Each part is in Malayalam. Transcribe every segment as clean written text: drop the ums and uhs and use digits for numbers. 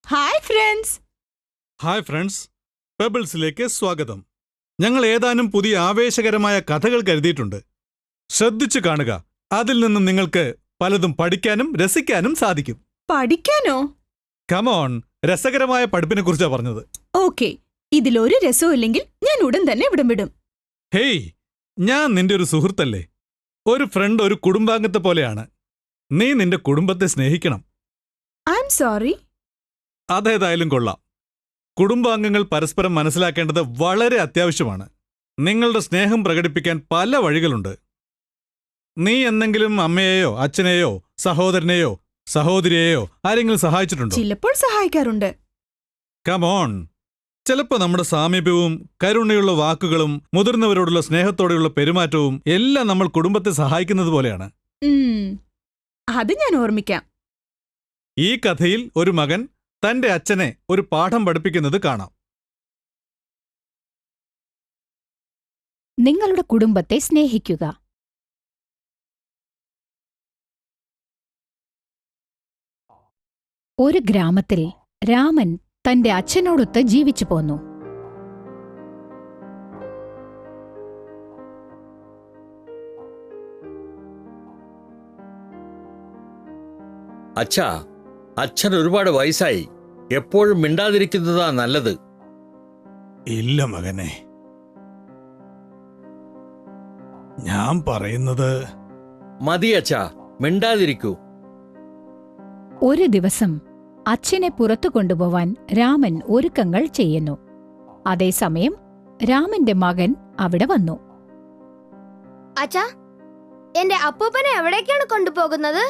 Hi friends. ഹായ് ഫ്രണ്ട്സ്, പെബിൾസിലേക്ക് സ്വാഗതം. ഞങ്ങൾ ഏതാനും പുതിയ ആവേശകരമായ കഥകൾ കരുതിയിട്ടുണ്ട്. ശ്രദ്ധിച്ചു കാണുക. അതിൽ നിന്നും നിങ്ങൾക്ക് പലതും പഠിക്കാനും രസിക്കാനും സാധിക്കും. പഠിക്കാനോ? കമോൺ, രസകരമായ പഠിപ്പിനെ കുറിച്ചാണ് പറഞ്ഞത്. ഓക്കെ, ഇതിലൊരു രസവും ഇല്ലെങ്കിൽ ഞാൻ ഉടൻ തന്നെ ഇവിടം വിടും. ഹേയ്, ഞാൻ നിന്റെ ഒരു സുഹൃത്തല്ലേ? ഒരു ഫ്രണ്ട് ഒരു കുടുംബാംഗത്തെ പോലെയാണ്. നീ നിന്റെ കുടുംബത്തെ സ്നേഹിക്കണം. I am sorry. അതേതായാലും കൊള്ളാം. കുടുംബാംഗങ്ങൾ പരസ്പരം മനസ്സിലാക്കേണ്ടത് വളരെ അത്യാവശ്യമാണ്. നിങ്ങളുടെ സ്നേഹം പ്രകടിപ്പിക്കാൻ പല വഴികളുണ്ട്. നീ എന്തെങ്കിലും അമ്മയെയോ അച്ഛനെയോ സഹോദരനെയോ സഹോദരിയെയോ ആരെങ്കിലും സഹായിച്ചിട്ടുണ്ടോ? ചിലപ്പോൾ സഹായിക്കാറുണ്ട്. കമോൺ, ചിലപ്പോൾ നമ്മുടെ സാമീപ്യവും കരുണയുള്ള വാക്കുകളും മുതിർന്നവരോടുള്ള സ്നേഹത്തോടെയുള്ള പെരുമാറ്റവും എല്ലാം നമ്മൾ കുടുംബത്തെ സഹായിക്കുന്നത് പോലെയാണ്. അത് ഞാൻ ഓർമ്മിക്കാം. ഈ കഥയിൽ ഒരു മകൻ തന്റെ അച്ഛനെ ഒരു പാഠം പഠിപ്പിക്കുന്നത് കാണാം. നിങ്ങളുടെ കുടുംബത്തെ സ്നേഹിക്കുക. ഒരു ഗ്രാമത്തിൽ രാമൻ തന്റെ അച്ഛനോടൊത്ത് ജീവിച്ചു പോന്നു. അച്ഛാ, അച്ഛൻ ഒരുപാട് വയസ്സായി. എപ്പോഴും മിണ്ടാതിരിക്കുന്നതാ നല്ലത്. ഇല്ല മകനെ, ഞാൻ പറയുന്നത്. മതി അച്ഛാ, മിണ്ടാതിരിക്കൂ. ഒരു ദിവസം അച്ഛനെ പുറത്തു കൊണ്ടുപോവാൻ രാമൻ ഒരുക്കങ്ങൾ ചെയ്യുന്നു. അതേസമയം രാമന്റെ മകൻ അവിടെ വന്നു. അച്ഛാ, എന്റെ അപ്പൂപ്പനെ എവിടേക്കാണ് കൊണ്ടുപോകുന്നത്?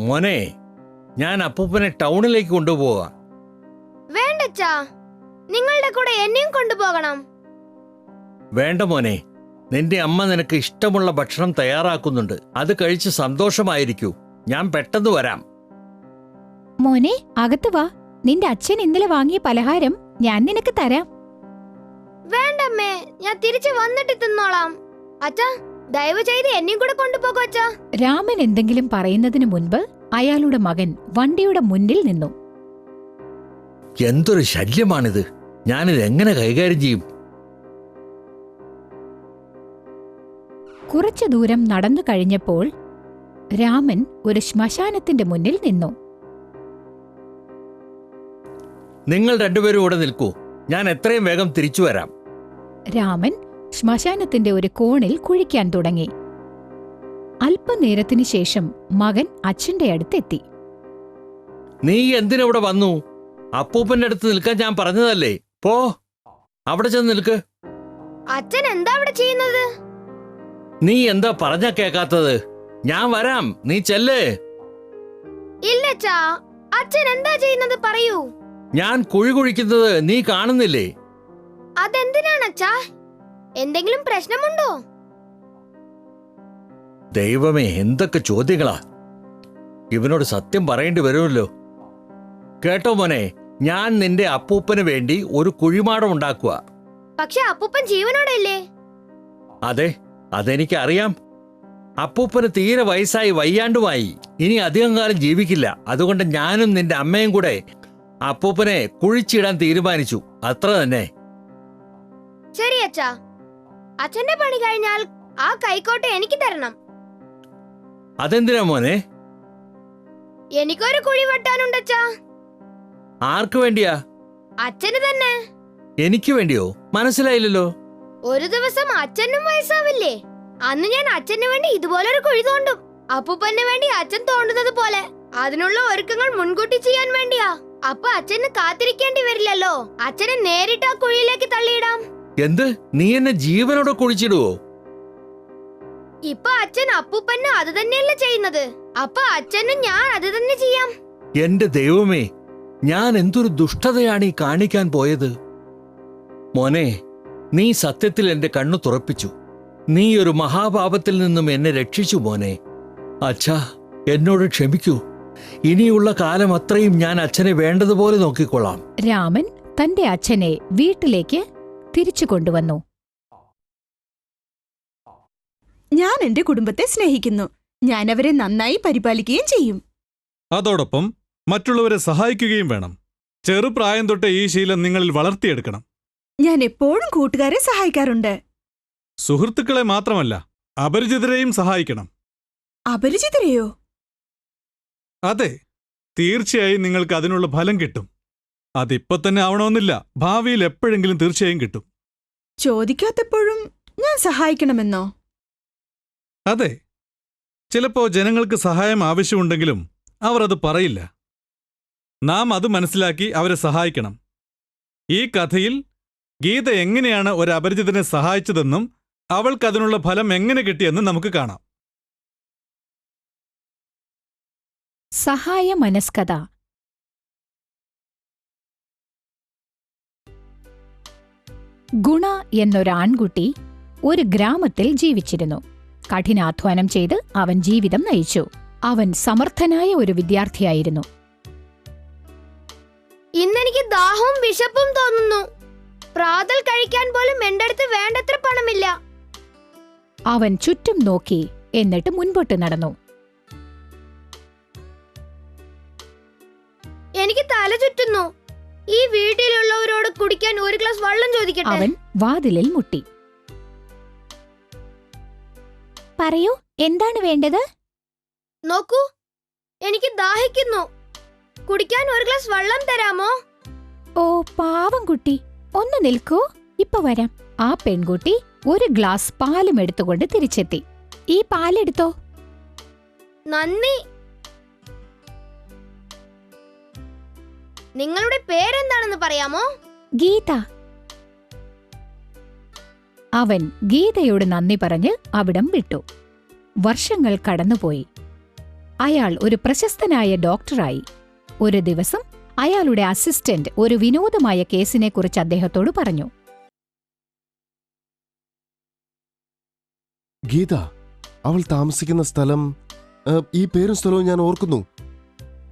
മോനെ, ഞാൻ അപ്പൂപ്പനെ ടൗണിലേക്ക് കൊണ്ടുപോവാ. വേണ്ടച്ചാ, നിങ്ങളുടെ കൂടെ എന്നെയും കൊണ്ടുപോകണം. വേണ്ട മോനെ, നിന്റെ അമ്മ നിനക്ക് ഇഷ്ടമുള്ള ഭക്ഷണം തയ്യാറാക്കുന്നുണ്ട്. അത് കഴിച്ച് സന്തോഷമായിരിക്കൂ. ഞാൻ പെട്ടെന്ന് വരാം. മോനെ, അകത്ത് വാ. നിന്റെ അച്ഛൻ ഇന്നലെ വാങ്ങിയ പലഹാരം ഞാൻ നിനക്ക് തരാം. വേണ്ടമ്മേ, ഞാൻ തിരിച്ചു വന്നിട്ട് തിന്നോളാം. അച്ഛാ, ദയവ് ചെയ്ത് എന്നെയും കൂടെ കൊണ്ടുപോകൂ അച്ഛാ. രാമൻ എന്തെങ്കിലും പറയുന്നതിനു മുൻപ് അയാളുടെ മകൻ വണ്ടിയുടെ മുന്നിൽ നിന്നു. എന്തൊരു ശല്യമാണിത്! ഞാനിത് എങ്ങനെ കൈകാര്യം ചെയ്യും? കുറച്ചു ദൂരം നടന്നു കഴിഞ്ഞപ്പോൾ രാമൻ ഒരു ശ്മശാനത്തിന്റെ മുന്നിൽ നിന്നു. നിങ്ങൾ രണ്ടുപേരും ഇവിടെ നിൽക്കൂ. ഞാൻ എത്രയും വേഗം തിരിച്ചു വരാം. രാമൻ ശ്മശാനത്തിന്റെ ഒരു കോണിൽ കുഴിക്കാൻ തുടങ്ങി. അല്പനേരത്തിനു ശേഷം മകൻ അച്ഛന്റെ അടുത്തെത്തി. നീ എന്തിനവിടെ വന്നു? അപ്പൂപ്പന്റെ അടുത്ത് നിൽക്കാൻ ഞാൻ പറഞ്ഞതല്ലേ. പോ, അവിടെ ചെന്ന് നിൽക്ക്. അച്ഛൻ എന്താ അവിടെ ചെയ്യുന്നത്? നീ എന്താ പറഞ്ഞാ കേക്കാത്തത്? ഞാൻ വരാം, നീ ചെല്ലേ. ഇല്ലച്ചാ, അച്ഛൻ എന്താ ചെയ്യുന്നത് പറയൂ. ഞാൻ കുഴി കുഴിക്കുന്നത് നീ കാണുന്നില്ലേ? അതെന്തിനാണ് അച്ഛാ? എന്തെങ്കിലും പ്രശ്നമുണ്ടോ? ദൈവമേ, എന്തൊക്കെ ചോദ്യങ്ങളാ! ഇവനോട് സത്യം പറയേണ്ടി വരുമല്ലോ. കേട്ടോ മോനെ, ഞാൻ നിന്റെ അപ്പൂപ്പന് വേണ്ടി ഒരു കുഴിമാടം ഉണ്ടാക്കുക. പക്ഷെ അപ്പൂപ്പൻ ജീവനോടെയല്ലേ? അതെ, അതെനിക്കറിയാം. അപ്പൂപ്പന് തീരെ വയസ്സായി വയ്യാണ്ടുമായി. ഇനി അധികം കാലം ജീവിക്കില്ല. അതുകൊണ്ട് ഞാനും നിന്റെ അമ്മയും കൂടെ അപ്പൂപ്പനെ കുഴിച്ചിടാൻ തീരുമാനിച്ചു. അത്ര തന്നെ. ശരി അച്ഛാ, അച്ഛന്റെ പണി കഴിഞ്ഞാൽ ആ കൈക്കോട്ട എനിക്ക് തരണം. അതെന്തിനാ മോനെ? എനിക്കൊരു കുഴി വെട്ടാനുണ്ടച്ചാ. ആർക്ക് വേണ്ടിയാ? അച്ഛന് തന്നെ. എനിക്ക് വേണ്ടിയോ? മനസ്സിലായില്ലല്ലോ. ഒരു ദിവസം അച്ഛനും വയസ്സാവില്ലേ? അന്ന് ഞാൻ അച്ഛന് വേണ്ടി ഇതുപോലൊരു കുഴി തോണ്ടും. അപ്പൂപ്പന് വേണ്ടി അച്ഛൻ തോണ്ടുന്നത് പോലെ. അതിനുള്ള ഒരുക്കങ്ങൾ മുൻകൂട്ടി ചെയ്യാൻ വേണ്ടിയാ. അപ്പൊ അച്ഛന് കാത്തിരിക്കേണ്ടി വരില്ലല്ലോ. അച്ഛനെ നേരിട്ട് ആ കുഴിയിലേക്ക് തള്ളിയിടാം. എന്ത്? നീ എന്നെ ജീവനോടെ കുഴിച്ചിടുവോ? ഇപ്പൊ അച്ഛൻ അപ്പൂപ്പന് അത് തന്നെയല്ലേ ചെയ്യുന്നത്. അപ്പൊ അച്ഛനും ഞാൻ അത് തന്നെ ചെയ്യാം. എന്റെ ദൈവമേ, ഞാൻ എന്തൊരു ദുഷ്ടതയാണ് ഈ കാണിക്കാൻ പോയത്. മോനെ, നീ സത്യത്തിൽ എന്റെ കണ്ണു തുറപ്പിച്ചു. നീ ഒരു മഹാപാപത്തിൽ നിന്നും എന്നെ രക്ഷിച്ചു മോനെ. അച്ഛാ, എന്നോട് ക്ഷമിക്കൂ. ഇനിയുള്ള കാലം അത്രയും ഞാൻ അച്ഛനെ വേണ്ടതുപോലെ നോക്കിക്കൊള്ളാം. രാമൻ തന്റെ അച്ഛനെ വീട്ടിലേക്ക് തിരിച്ചു കൊണ്ടുവന്നു. ഞാൻ എന്റെ കുടുംബത്തെ സ്നേഹിക്കുന്നു. ഞാൻ അവരെ നന്നായി പരിപാലിക്കുകയും ചെയ്യും. അതോടൊപ്പം മറ്റുള്ളവരെ സഹായിക്കുകയും വേണം. ചെറുപ്രായം തൊട്ടേ ഈ ശീലം നിങ്ങളിൽ വളർത്തിയെടുക്കണം. ഞാൻ എപ്പോഴും കൂട്ടുകാരെ സഹായിക്കാറുണ്ട്. സുഹൃത്തുക്കളെ മാത്രമല്ല, അപരിചിതരെയും സഹായിക്കണം. അപരിചിതരെയോ? അതെ, തീർച്ചയായും നിങ്ങൾക്ക് അതിനുള്ള ഫലം കിട്ടും. അതിപ്പോ തന്നെ ആവണമെന്നില്ല, ഭാവിയിൽ എപ്പോഴെങ്കിലും തീർച്ചയായും കിട്ടും. ചോദിക്കാത്തപ്പോഴും ഞാൻ സഹായിക്കണമെന്നോ? അതെ, ചിലപ്പോ ജനങ്ങൾക്ക് സഹായം ആവശ്യമുണ്ടെങ്കിലും അവർ അത് പറയില്ല. നാം അത് മനസ്സിലാക്കി അവരെ സഹായിക്കണം. ഈ കഥയിൽ ഗീത എങ്ങനെയാണ് ഒരു അപരിചിതനെ സഹായിച്ചതെന്നും അവൾക്കതിനുള്ള ഫലം എങ്ങനെ കിട്ടിയെന്നും നമുക്ക് കാണാം. സഹായ മനസ്കത. ഗുണ എന്നൊരു ആൺകുട്ടി ഒരു ഗ്രാമത്തിൽ ജീവിച്ചിരുന്നു. കഠിനാധ്വാനം ചെയ്ത് അവൻ ജീവിതം നയിച്ചു. അവൻ സമർത്ഥനായ ഒരു വിദ്യാർത്ഥിയായിരുന്നു. ഇന്നെനിക്ക് ദാഹവും വിശപ്പും തോന്നുന്നു. പ്രാതൽ കഴിക്കാൻ പോലും എന്റെ അടുത്ത് വേണ്ടത്ര പണമില്ല. അവൻ ചുറ്റും നോക്കി, എന്നിട്ട് മുൻപോട്ട് നടന്നു. എനിക്ക് തല ചുറ്റുന്നു. ഈ വീട്ടിലുള്ളവരോട് കുടിക്കാൻ ഒരു ഗ്ലാസ് വെള്ളം ചോദിക്കട്ടെ? അവൻ വാതിലിൽ മുട്ടി. പറയൂ, എന്താണ് വേണ്ടത്? നോക്കൂ, എനിക്ക് ദാഹിക്കുന്നു. കുടിക്കാൻ ഒരു ഗ്ലാസ് വെള്ളം തരാമോ? ഓ പാവം കുട്ടി, ഒന്ന് നിൽക്കൂ, ഇപ്പൊ വരാം. ആ പെൺകുട്ടി ഒരു ഗ്ലാസ് പാലും എടുത്തുകൊണ്ട് തിരിച്ചെത്തി. ഈ പാലെടുത്തോ. നന്ദി. നിങ്ങളുടെ പേരെന്താണെന്ന് പറയാമോ? ഗീത. അവൻ ഗീതയോട് നന്ദി പറഞ്ഞ് അവിടം വിട്ടു. വർഷങ്ങൾ കടന്നുപോയി. അയാൾ ഒരു പ്രശസ്തനായ ഡോക്ടറായി. ഒരു ദിവസം അയാളുടെ അസിസ്റ്റന്റ് ഒരു വിനോദമായ കേസിനെക്കുറിച്ച് അദ്ദേഹത്തോട് പറഞ്ഞു. ഗീത, അവൾ താമസിക്കുന്ന സ്ഥലം, ഈ പേരും സ്ഥലവും ഞാൻ ഓർക്കുന്നു.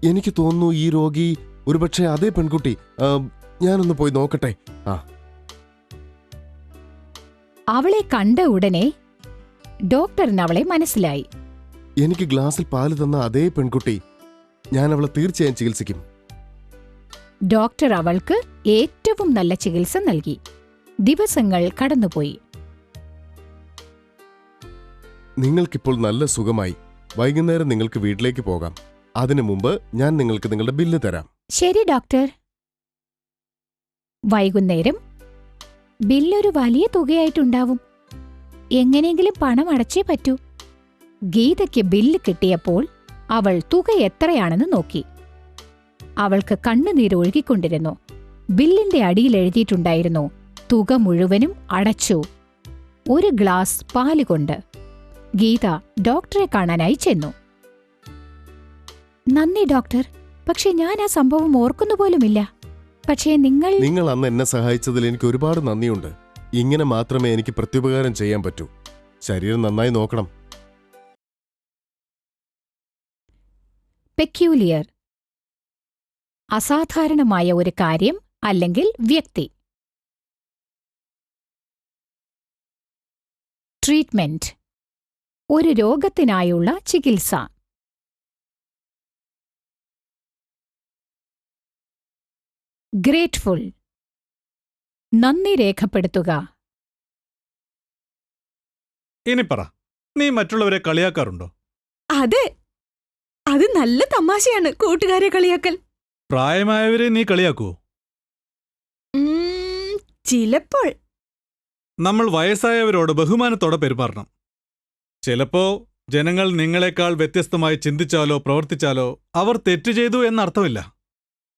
എനിക്ക് തോന്നുന്നു ഈ രോഗി ഒരുപക്ഷെ അതേ പെൺകുട്ടി. ഞാനൊന്ന് പോയി നോക്കട്ടെ. അവളെ കണ്ട ഉടനെ ഡോക്ടറിന് അവളെ മനസ്സിലായി. എനിക്ക് ഗ്ലാസിൽ പാല് തന്ന അതേ പെൺകുട്ടി. ഞാൻ അവളെ തീർച്ചയായും ചികിത്സിക്കും. ഡോക്ടർ അവൾക്ക് ഏറ്റവും നല്ല ചികിത്സ നൽകി. ദിവസങ്ങൾ കടന്നുപോയി. നിങ്ങൾക്കിപ്പോൾ നല്ല സുഖമായി. വൈകുന്നേരം നിങ്ങൾക്ക് വീട്ടിലേക്ക് പോകാം. അതിനു മുമ്പ് ഞാൻ നിങ്ങൾക്ക് നിങ്ങളുടെ ബില്ല് തരാം. ശരി ഡോക്ടർ. വൈകുന്നേരം ബില്ലൊരു വലിയ തുകയായിട്ടുണ്ടാവും. എങ്ങനെയെങ്കിലും പണം അടച്ചേ പറ്റൂ. ഗീതയ്ക്ക് ബില്ല് കിട്ടിയപ്പോൾ അവൾ തുക എത്രയാണെന്ന് നോക്കി. അവൾക്ക് കണ്ണുനീരൊഴുകിക്കൊണ്ടിരുന്നു. ബില്ലിന്റെ അടിയിൽ എഴുതിയിട്ടുണ്ടായിരുന്നു, തുക മുഴുവനും അടച്ചു, ഒരു ഗ്ലാസ് പാലുകൊണ്ട്. ഗീത ഡോക്ടറെ കാണാനായി ചെന്നു. നന്ദി ഡോക്ടർ, പക്ഷെ ഞാൻ ആ സംഭവം ഓർക്കുന്നുപോലുമില്ല. പക്ഷേ നിങ്ങൾ അന്ന് എന്നെ സഹായിച്ചതിൽ എനിക്ക് ഒരുപാട് നന്ദിയുണ്ട്. ഇങ്ങനെ മാത്രമേ എനിക്ക് പ്രത്യുപകാരം ചെയ്യാൻ പറ്റൂ. ശരീരം നന്നായി നോക്കണം. പെക്യൂലിയർ. അസാധാരണമായ ഒരു കാര്യം അല്ലെങ്കിൽ വ്യക്തി. ട്രീറ്റ്മെന്റ്. ഒരു രോഗത്തിനായുള്ള ചികിത്സ. ഗ്രേറ്റ്ഫുൾ. നന്ദി രേഖപ്പെടുത്തുക. ഇനി പറ, നീ മറ്റുള്ളവരെ കളിയാക്കാറുണ്ടോ? അതെ, അത് നല്ല തമാശയാണ് കൂട്ടുകാരെ കളിയാക്കൽ. പ്രായമായവരെ നീ കളിയാക്കുവോ? ചിലപ്പോൾ. നമ്മൾ വയസ്സായവരോട് ബഹുമാനത്തോടെ പെരുമാറണം. ചിലപ്പോ ജനങ്ങൾ നിങ്ങളെക്കാൾ വ്യത്യസ്തമായി ചിന്തിച്ചാലോ പ്രവർത്തിച്ചാലോ അവർ തെറ്റു ചെയ്തു എന്നർത്ഥമില്ല.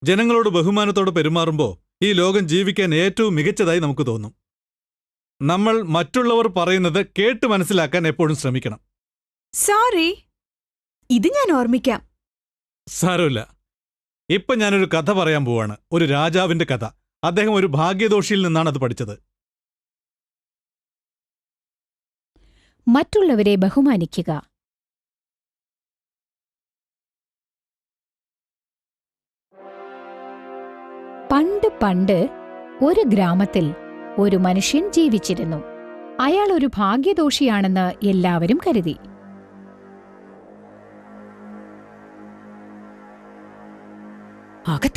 ജനങ്ങളോട് ബഹുമാനത്തോടെ പെരുമാറുമ്പോൾ ഈ ലോകം ജീവിക്കാൻ ഏറ്റവും മികച്ചതായി നമുക്ക് തോന്നും. നമ്മൾ മറ്റുള്ളവർ പറയുന്നത് കേട്ട് മനസ്സിലാക്കാൻ എപ്പോഴും ശ്രമിക്കണം. സോറി, ഇത് ഞാൻ ഓർമ്മിക്കാം. സാരമില്ല. ഇപ്പൊ ഞാനൊരു കഥ പറയാൻ പോവാണ്. ഒരു രാജാവിന്റെ കഥ. അദ്ദേഹം ഒരു ഭാഗ്യദോഷിയിൽ നിന്നാണ് അത് പഠിച്ചത്. മറ്റുള്ളവരെ ബഹുമാനിക്കുക. പണ്ട് ഒരു ഗ്രാമത്തിൽ ഒരു മനുഷ്യൻ ജീവിച്ചിരുന്നു. അയാൾ ഒരു ഭാഗ്യദോഷിയാണെന്ന് എല്ലാവരും കരുതി.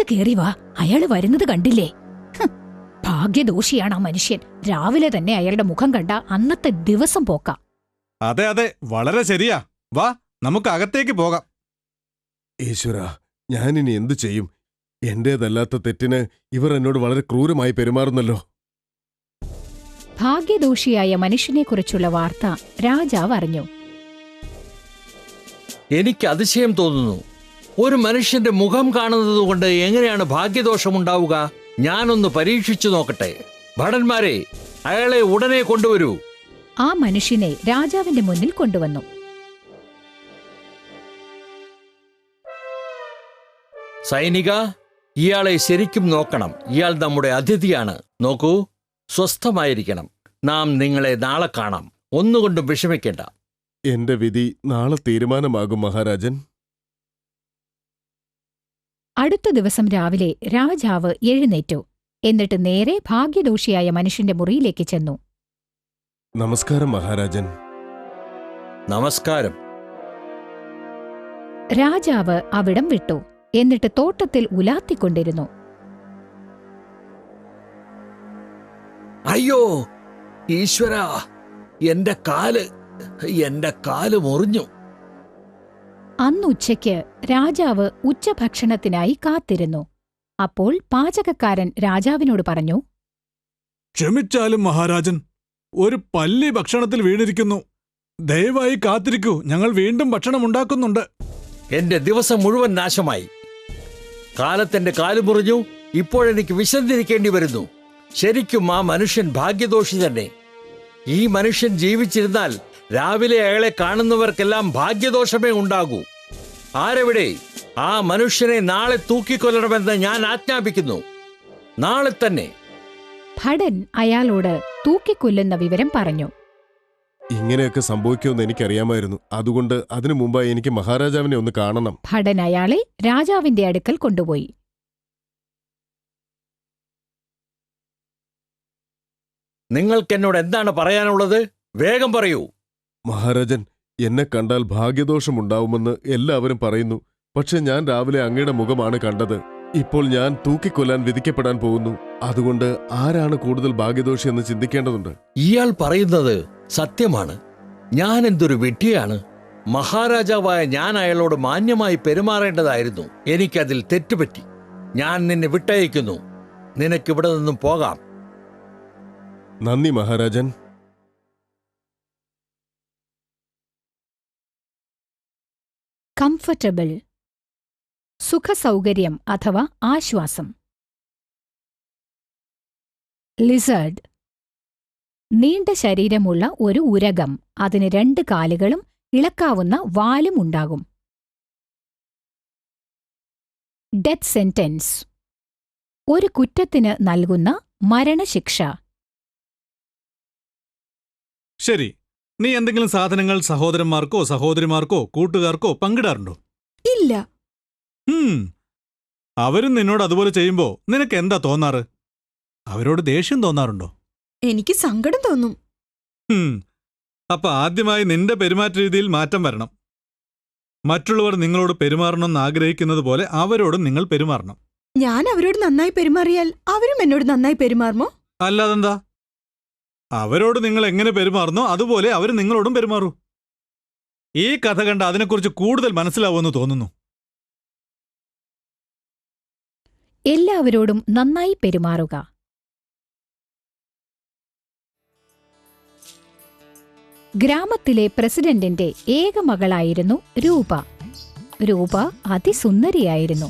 അകത്ത് കേറി വാ, അയാള് വരുന്നത് കണ്ടില്ലേ? ഭാഗ്യദോഷിയാണ് ആ മനുഷ്യൻ. രാവിലെ തന്നെ അയാളുടെ മുഖം കണ്ട അന്നത്തെ ദിവസം പോക്കാം. അതെ അതെ, വളരെ ശരിയാ. വാ, നമുക്ക് അകത്തേക്ക് പോകാം. ഈശ്വര, ഞാനിനി എന്തു ചെയ്യും? എന്റേതല്ലാത്ത തെറ്റിന് ഇവർ എന്നോട് വളരെ ക്രൂരമായി പെരുമാറുന്നല്ലോ. ഭാഗ്യദോഷിയായ മനുഷ്യനെക്കുറിച്ചുള്ള വാർത്ത രാജാവ് അറിഞ്ഞു. എനിക്ക് അതിശയം തോന്നുന്നു. ഒരു മനുഷ്യന്റെ മുഖം കാണുന്നത് കൊണ്ട് എങ്ങനെയാണ് ഭാഗ്യദോഷമുണ്ടാവുക? ഞാനൊന്ന് പരീക്ഷിച്ചു നോക്കട്ടെ. ഭടന്മാരെ, അയാളെ ഉടനെ കൊണ്ടുവരൂ. ആ മനുഷ്യനെ രാജാവിന്റെ മുന്നിൽ കൊണ്ടുവന്നു. സൈനിക, ഇയാളെ ശരിക്കും നോക്കണം. ഇയാൾ നമ്മുടെ അതിഥിയാണ്. നോക്കൂ, സ്വസ്ഥമായിരിക്കണം. നാം നിങ്ങളെ നാളെ കാണാം. ഒന്നുകൊണ്ടും വിഷമിക്കേണ്ട. എന്റെ വിധി നാളെ തീരുമാനമാകും മഹാരാജൻ. അടുത്ത ദിവസം രാവിലെ രാജാവ് എഴുന്നേറ്റു. എന്നിട്ട് നേരെ ഭാഗ്യദോഷിയായ മനുഷ്യന്റെ മുറിയിലേക്ക് ചെന്നു. നമസ്കാരം മഹാരാജൻ. നമസ്കാരം. രാജാവ് അവിടം വിട്ടു. എന്നിട്ട് തോട്ടത്തിൽ ഉലാത്തിക്കൊണ്ടിരുന്നു. അയ്യോ ഈശ്വര, എന്റെ കാല് മുറിഞ്ഞു. അന്നുച്ചയ്ക്ക് രാജാവ് ഉച്ചഭക്ഷണത്തിനായി കാത്തിരുന്നു. അപ്പോൾ പാചകക്കാരൻ രാജാവിനോട് പറഞ്ഞു, ക്ഷമിച്ചാലും മഹാരാജൻ, ഒരു പല്ലി ഭക്ഷണത്തിൽ വീണിരിക്കുന്നു. ദയവായി കാത്തിരിക്കൂ, ഞങ്ങൾ വീണ്ടും ഭക്ഷണം ഉണ്ടാക്കുന്നുണ്ട്. എന്റെ ദിവസം മുഴുവൻ നാശമായി. കാലത്തെന്റെ കാല് മുറിഞ്ഞു. ഇപ്പോഴെനിക്ക് വിശന്നിരിക്കേണ്ടി വരുന്നു. ശരിക്കും ആ മനുഷ്യൻ ഭാഗ്യദോഷി തന്നെ. ഈ മനുഷ്യൻ ജീവിച്ചിരുന്നാൽ രാവിലെ അയാളെ കാണുന്നവർക്കെല്ലാം ഭാഗ്യദോഷമേ ഉണ്ടാകൂ. ആരെവിടെ? ആ മനുഷ്യനെ നാളെ തൂക്കിക്കൊല്ലണമെന്ന് ഞാൻ ആജ്ഞാപിക്കുന്നു. നാളെ തന്നെ. ഭടൻ അയാളോട് തൂക്കിക്കൊല്ലുന്ന വിവരം പറഞ്ഞു. ഇങ്ങനെയൊക്കെ സംഭവിക്കുമെന്ന് എനിക്കറിയാമായിരുന്നു. അതുകൊണ്ട് അതിനു മുമ്പായി എനിക്ക് മഹാരാജാവിനെ ഒന്ന് കാണണം. ഭടൻ അയാളെ രാജാവിന്റെ അടുക്കൽ കൊണ്ടുപോയി. നിങ്ങൾക്കെന്നോട് എന്താണ് പറയാനുള്ളത്? വേഗം പറയൂ. മഹാരാജൻ, എന്നെ കണ്ടാൽ ഭാഗ്യദോഷമുണ്ടാവുമെന്ന് എല്ലാവരും പറയുന്നു. പക്ഷെ ഞാൻ രാവിലെ അങ്ങയുടെ മുഖമാണ് കണ്ടത്. ഇപ്പോൾ ഞാൻ തൂക്കിക്കൊല്ലാൻ വിധിക്കപ്പെടാൻ പോകുന്നു. അതുകൊണ്ട് ആരാണ് കൂടുതൽ ഭാഗ്യദോഷി എന്ന് ചിന്തിക്കേണ്ടതുണ്ട്. ഇയാൾ പറയുന്നത് സത്യമാണ്. ഞാൻ എന്തൊരു വിഡ്ഢിയാണ്. മഹാരാജാവായ ഞാൻ അയാളോട് മാന്യമായി പെരുമാറേണ്ടതായിരുന്നു. എനിക്കതിൽ തെറ്റുപറ്റി. ഞാൻ നിന്നെ വിട്ടയക്കുന്നു. നിനക്കിവിടെ നിന്നും പോകാം. നന്ദി മഹാരാജൻ. കംഫർട്ടബിൾ, സുഖസൗകര്യം അഥവാ ആശ്വാസം. ലിസേർഡ്, നീണ്ട ശരീരമുള്ള ഒരു ഉരഗം. അതിന് 2 കാലുകളും ഇളക്കാവുന്ന വാലും ഉണ്ടാകും. ഡെത്ത് സെന്റൻസ്, ഒരു കുറ്റത്തിന് നൽകുന്ന മരണശിക്ഷ. ശരി, നീ എന്തെങ്കിലും സാധനങ്ങൾ സഹോദരന്മാർക്കോ സഹോദരിമാർക്കോ കൂട്ടുകാർക്കോ പങ്കിടാറുണ്ടോ? ഇല്ല. അവരും നിന്നോട് അതുപോലെ ചെയ്യുമ്പോ നിനക്ക് എന്താ തോന്നാറ്? അവരോട് ദേഷ്യം തോന്നാറുണ്ടോ? എനിക്ക് സങ്കടം തോന്നും. അപ്പൊ ആദ്യമായി നിന്റെ പെരുമാറ്റ രീതിയിൽ മാറ്റം വരണം. മറ്റുള്ളവർ നിങ്ങളോട് പെരുമാറണമെന്ന് ആഗ്രഹിക്കുന്നത് പോലെ അവരോടും നിങ്ങൾ പെരുമാറണം. ഞാൻ അവരോട് നന്നായി പെരുമാറിയാൽ അവരും എന്നോട് നന്നായി പെരുമാറുമോ? അല്ലാതെന്താ? അവരോട് നിങ്ങൾ എങ്ങനെ പെരുമാറുന്നോ അതുപോലെ അവർ നിങ്ങളോടും പെരുമാറൂ. ഈ കഥ കണ്ട് അതിനെക്കുറിച്ച് കൂടുതൽ മനസ്സിലാവുമെന്ന് തോന്നുന്നു. എല്ലാവരോടും നന്നായി പെരുമാറുക. ഗ്രാമത്തിലെ പ്രസിഡന്റിന്റെ ഏക മകളായിരുന്നു രൂപ. രൂപ അതിസുന്ദരിയായിരുന്നു.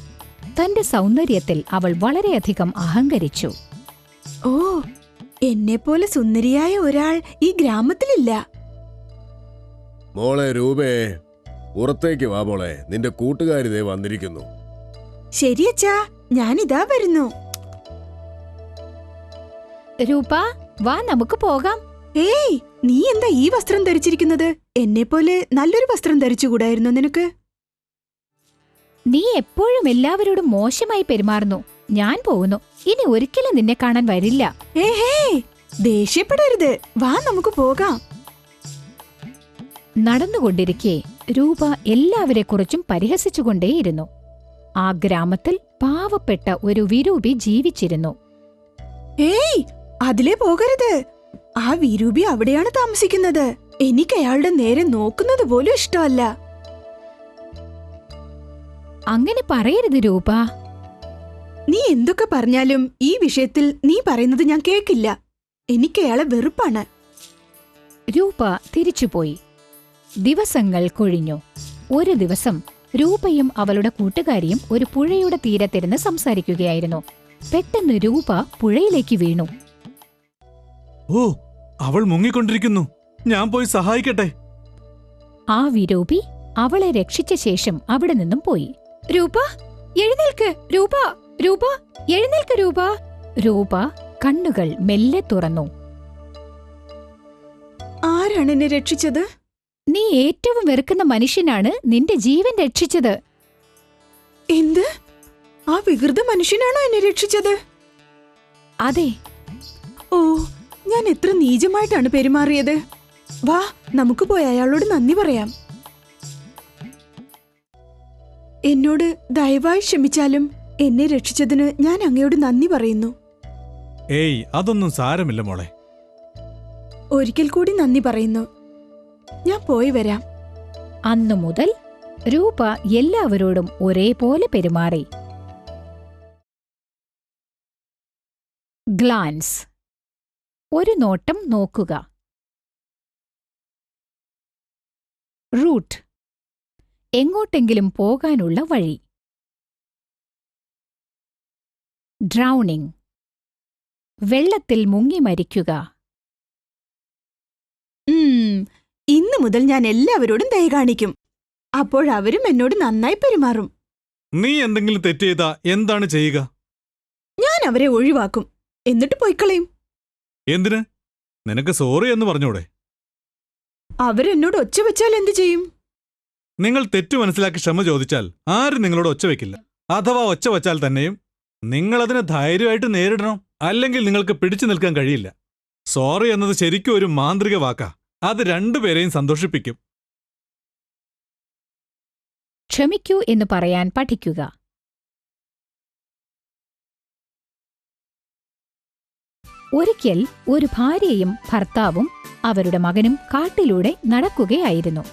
തന്റെ സൗന്ദര്യത്തിൽ അവൾ വളരെയധികം അഹങ്കരിച്ചു. ഓ, എന്നെപ്പോലെ സുന്ദരിയായ ഒരാൾ ഈ ഗ്രാമത്തിലില്ല. മോളെ രൂപേ, പുറത്തേക്ക് വാ മോളെ. നിന്റെ കൂട്ടുകാരിതേ വന്നിരിക്കുന്നു. ശരിയച്ചാ, ഞാനിതാ വരുന്നു. രൂപ, വാ, നമുക്ക് പോകാം. ഏയ്, നീ എന്താ ഈ വസ്ത്രം ധരിച്ചിരിക്കുന്നത്? എന്നെപ്പോലെ നല്ലൊരു വസ്ത്രം ധരിച്ചുകൂടായിരുന്നോ നിനക്ക്? നീ എപ്പോഴും എല്ലാവരോടും മോശമായി പെരുമാറുന്നു. ഞാൻ പോകുന്നു. ഇനി ഒരിക്കലും നിന്നെ കാണാൻ വരില്ല. ഏഹേ, ദേഷ്യപ്പെടരുത്. വാ, നമുക്ക് പോകാം. നടന്നുകൊണ്ടിരിക്കെ രൂപ എല്ലാവരെക്കുറിച്ചും പരിഹസിച്ചുകൊണ്ടേയിരുന്നു. ആ ഗ്രാമത്തിൽ പാവപ്പെട്ട ഒരു വിരൂപി ജീവിച്ചിരുന്നു. ഏയ്, അതിലേ പോകരുത്. ആ വിരൂപി അവിടെയാണ് താമസിക്കുന്നത്. എനിക്ക് അയാളുടെ നേരെ നോക്കുന്നത് പോലും ഇഷ്ടമല്ല. അങ്ങനെ പറയരുത് രൂപ. നീ എന്തൊക്കെ പറഞ്ഞാലും ഈ വിഷയത്തിൽ നീ പറയുന്നത് ഞാൻ കേൾക്കില്ല. എനിക്ക് അയാളെ വെറുപ്പാണ്. രൂപ തിരിച്ചുപോയി. ദിവസങ്ങൾ കൊഴിഞ്ഞു. ഒരു ദിവസം രൂപയും അവളുടെ കൂട്ടുകാരിയും ഒരു പുഴയുടെ തീരത്തിരുന്ന് സംസാരിക്കുകയായിരുന്നു. പെട്ടെന്ന് രൂപ പുഴയിലേക്ക് വീണു. ഓ, അവൾ മുങ്ങിക്കൊണ്ടിരിക്കുന്നു. ഞാൻ പോയി സഹായിക്കട്ടെ. ആ വിരൂപി അവളെ രക്ഷിച്ച ശേഷം അവിടെ നിന്നും പോയി. രൂപ, എഴുന്നേൽക്ക്! രൂപ, രൂപ, എഴുന്നേൽക്ക് രൂപ! രൂപ കണ്ണുകൾ മെല്ലെ തുറന്നു. ആരാണ് എന്നെ രക്ഷിച്ചത്? നീ ഏറ്റവും വെറുക്കുന്ന മനുഷ്യനാണ് നിന്റെ ജീവൻ രക്ഷിച്ചത്. എന്ത്? ആ വികൃത മനുഷ്യനാണോ എന്നെ രക്ഷിച്ചത്? അതെ. ഓ, ഞാൻ എത്ര നീചമായിട്ടാണ് പെരുമാറിയത്. വാ, നമുക്ക് പോയി അയാളോട് നന്ദി പറയാം. എന്നോട് ദയവായി ക്ഷമിച്ചാലും എന്നെ രക്ഷിച്ചതിന് ഞാൻ അങ്ങയോട് നന്ദി പറയുന്നു. ഏയ്, അതൊന്നും സാരമില്ല മോളെ. ഒരിക്കൽ കൂടി നന്ദി പറയുന്നു. ഞാൻ പോയി വരാം. അന്നു മുതൽ രൂപ എല്ലാവരോടും ഒരേപോലെ പെരുമാറി. ഗ്ലാൻസ്, ഒരു നോട്ടം നോക്കുക. റൂട്ട്, എങ്ങോട്ടെങ്കിലും പോകാനുള്ള വഴി. ഡ്രൗണിംഗ്, വെള്ളത്തിൽ മുങ്ങി മരിക്കുക. ഇന്നു മുതൽ ഞാൻ എല്ലാവരോടും ദയ കാണിക്കും. അപ്പോഴവരും എന്നോട് നന്നായി പെരുമാറും. നീ എന്തെങ്കിലും തെറ്റ് ചെയ്താ എന്താണ് ചെയ്യുക? ഞാൻ അവരെ ഒഴിവാക്കും, എന്നിട്ട് പൊയ്ക്കളയും. എന്തിന്? നിനക്ക് സോറി എന്ന് പറഞ്ഞൂടെ? അവരെന്നോട് ഒച്ച വെച്ചാൽ എന്തു ചെയ്യും? നിങ്ങൾ തെറ്റു മനസ്സിലാക്കി ക്ഷമ ചോദിച്ചാൽ ആരും നിങ്ങളോട് ഒച്ച വെക്കില്ല. അഥവാ ഒച്ച വച്ചാൽ തന്നെയും നിങ്ങളതിനെ ധൈര്യമായിട്ട് നേരിടണം. അല്ലെങ്കിൽ നിങ്ങൾക്ക് പിടിച്ചു നിൽക്കാൻ കഴിയില്ല. സോറി എന്നത് ശരിക്കും ഒരു മാന്ത്രിക വാക്കാ. അത് രണ്ടുപേരെയും സന്തോഷിപ്പിക്കും. ക്ഷമിക്കൂ എന്ന് പറയാൻ പഠിക്കുക. ഒരിക്കൽ ഒരു ഭാര്യയും ഭർത്താവും അവരുടെ മകനും കാട്ടിലൂടെ നടക്കുകയായിരുന്നു.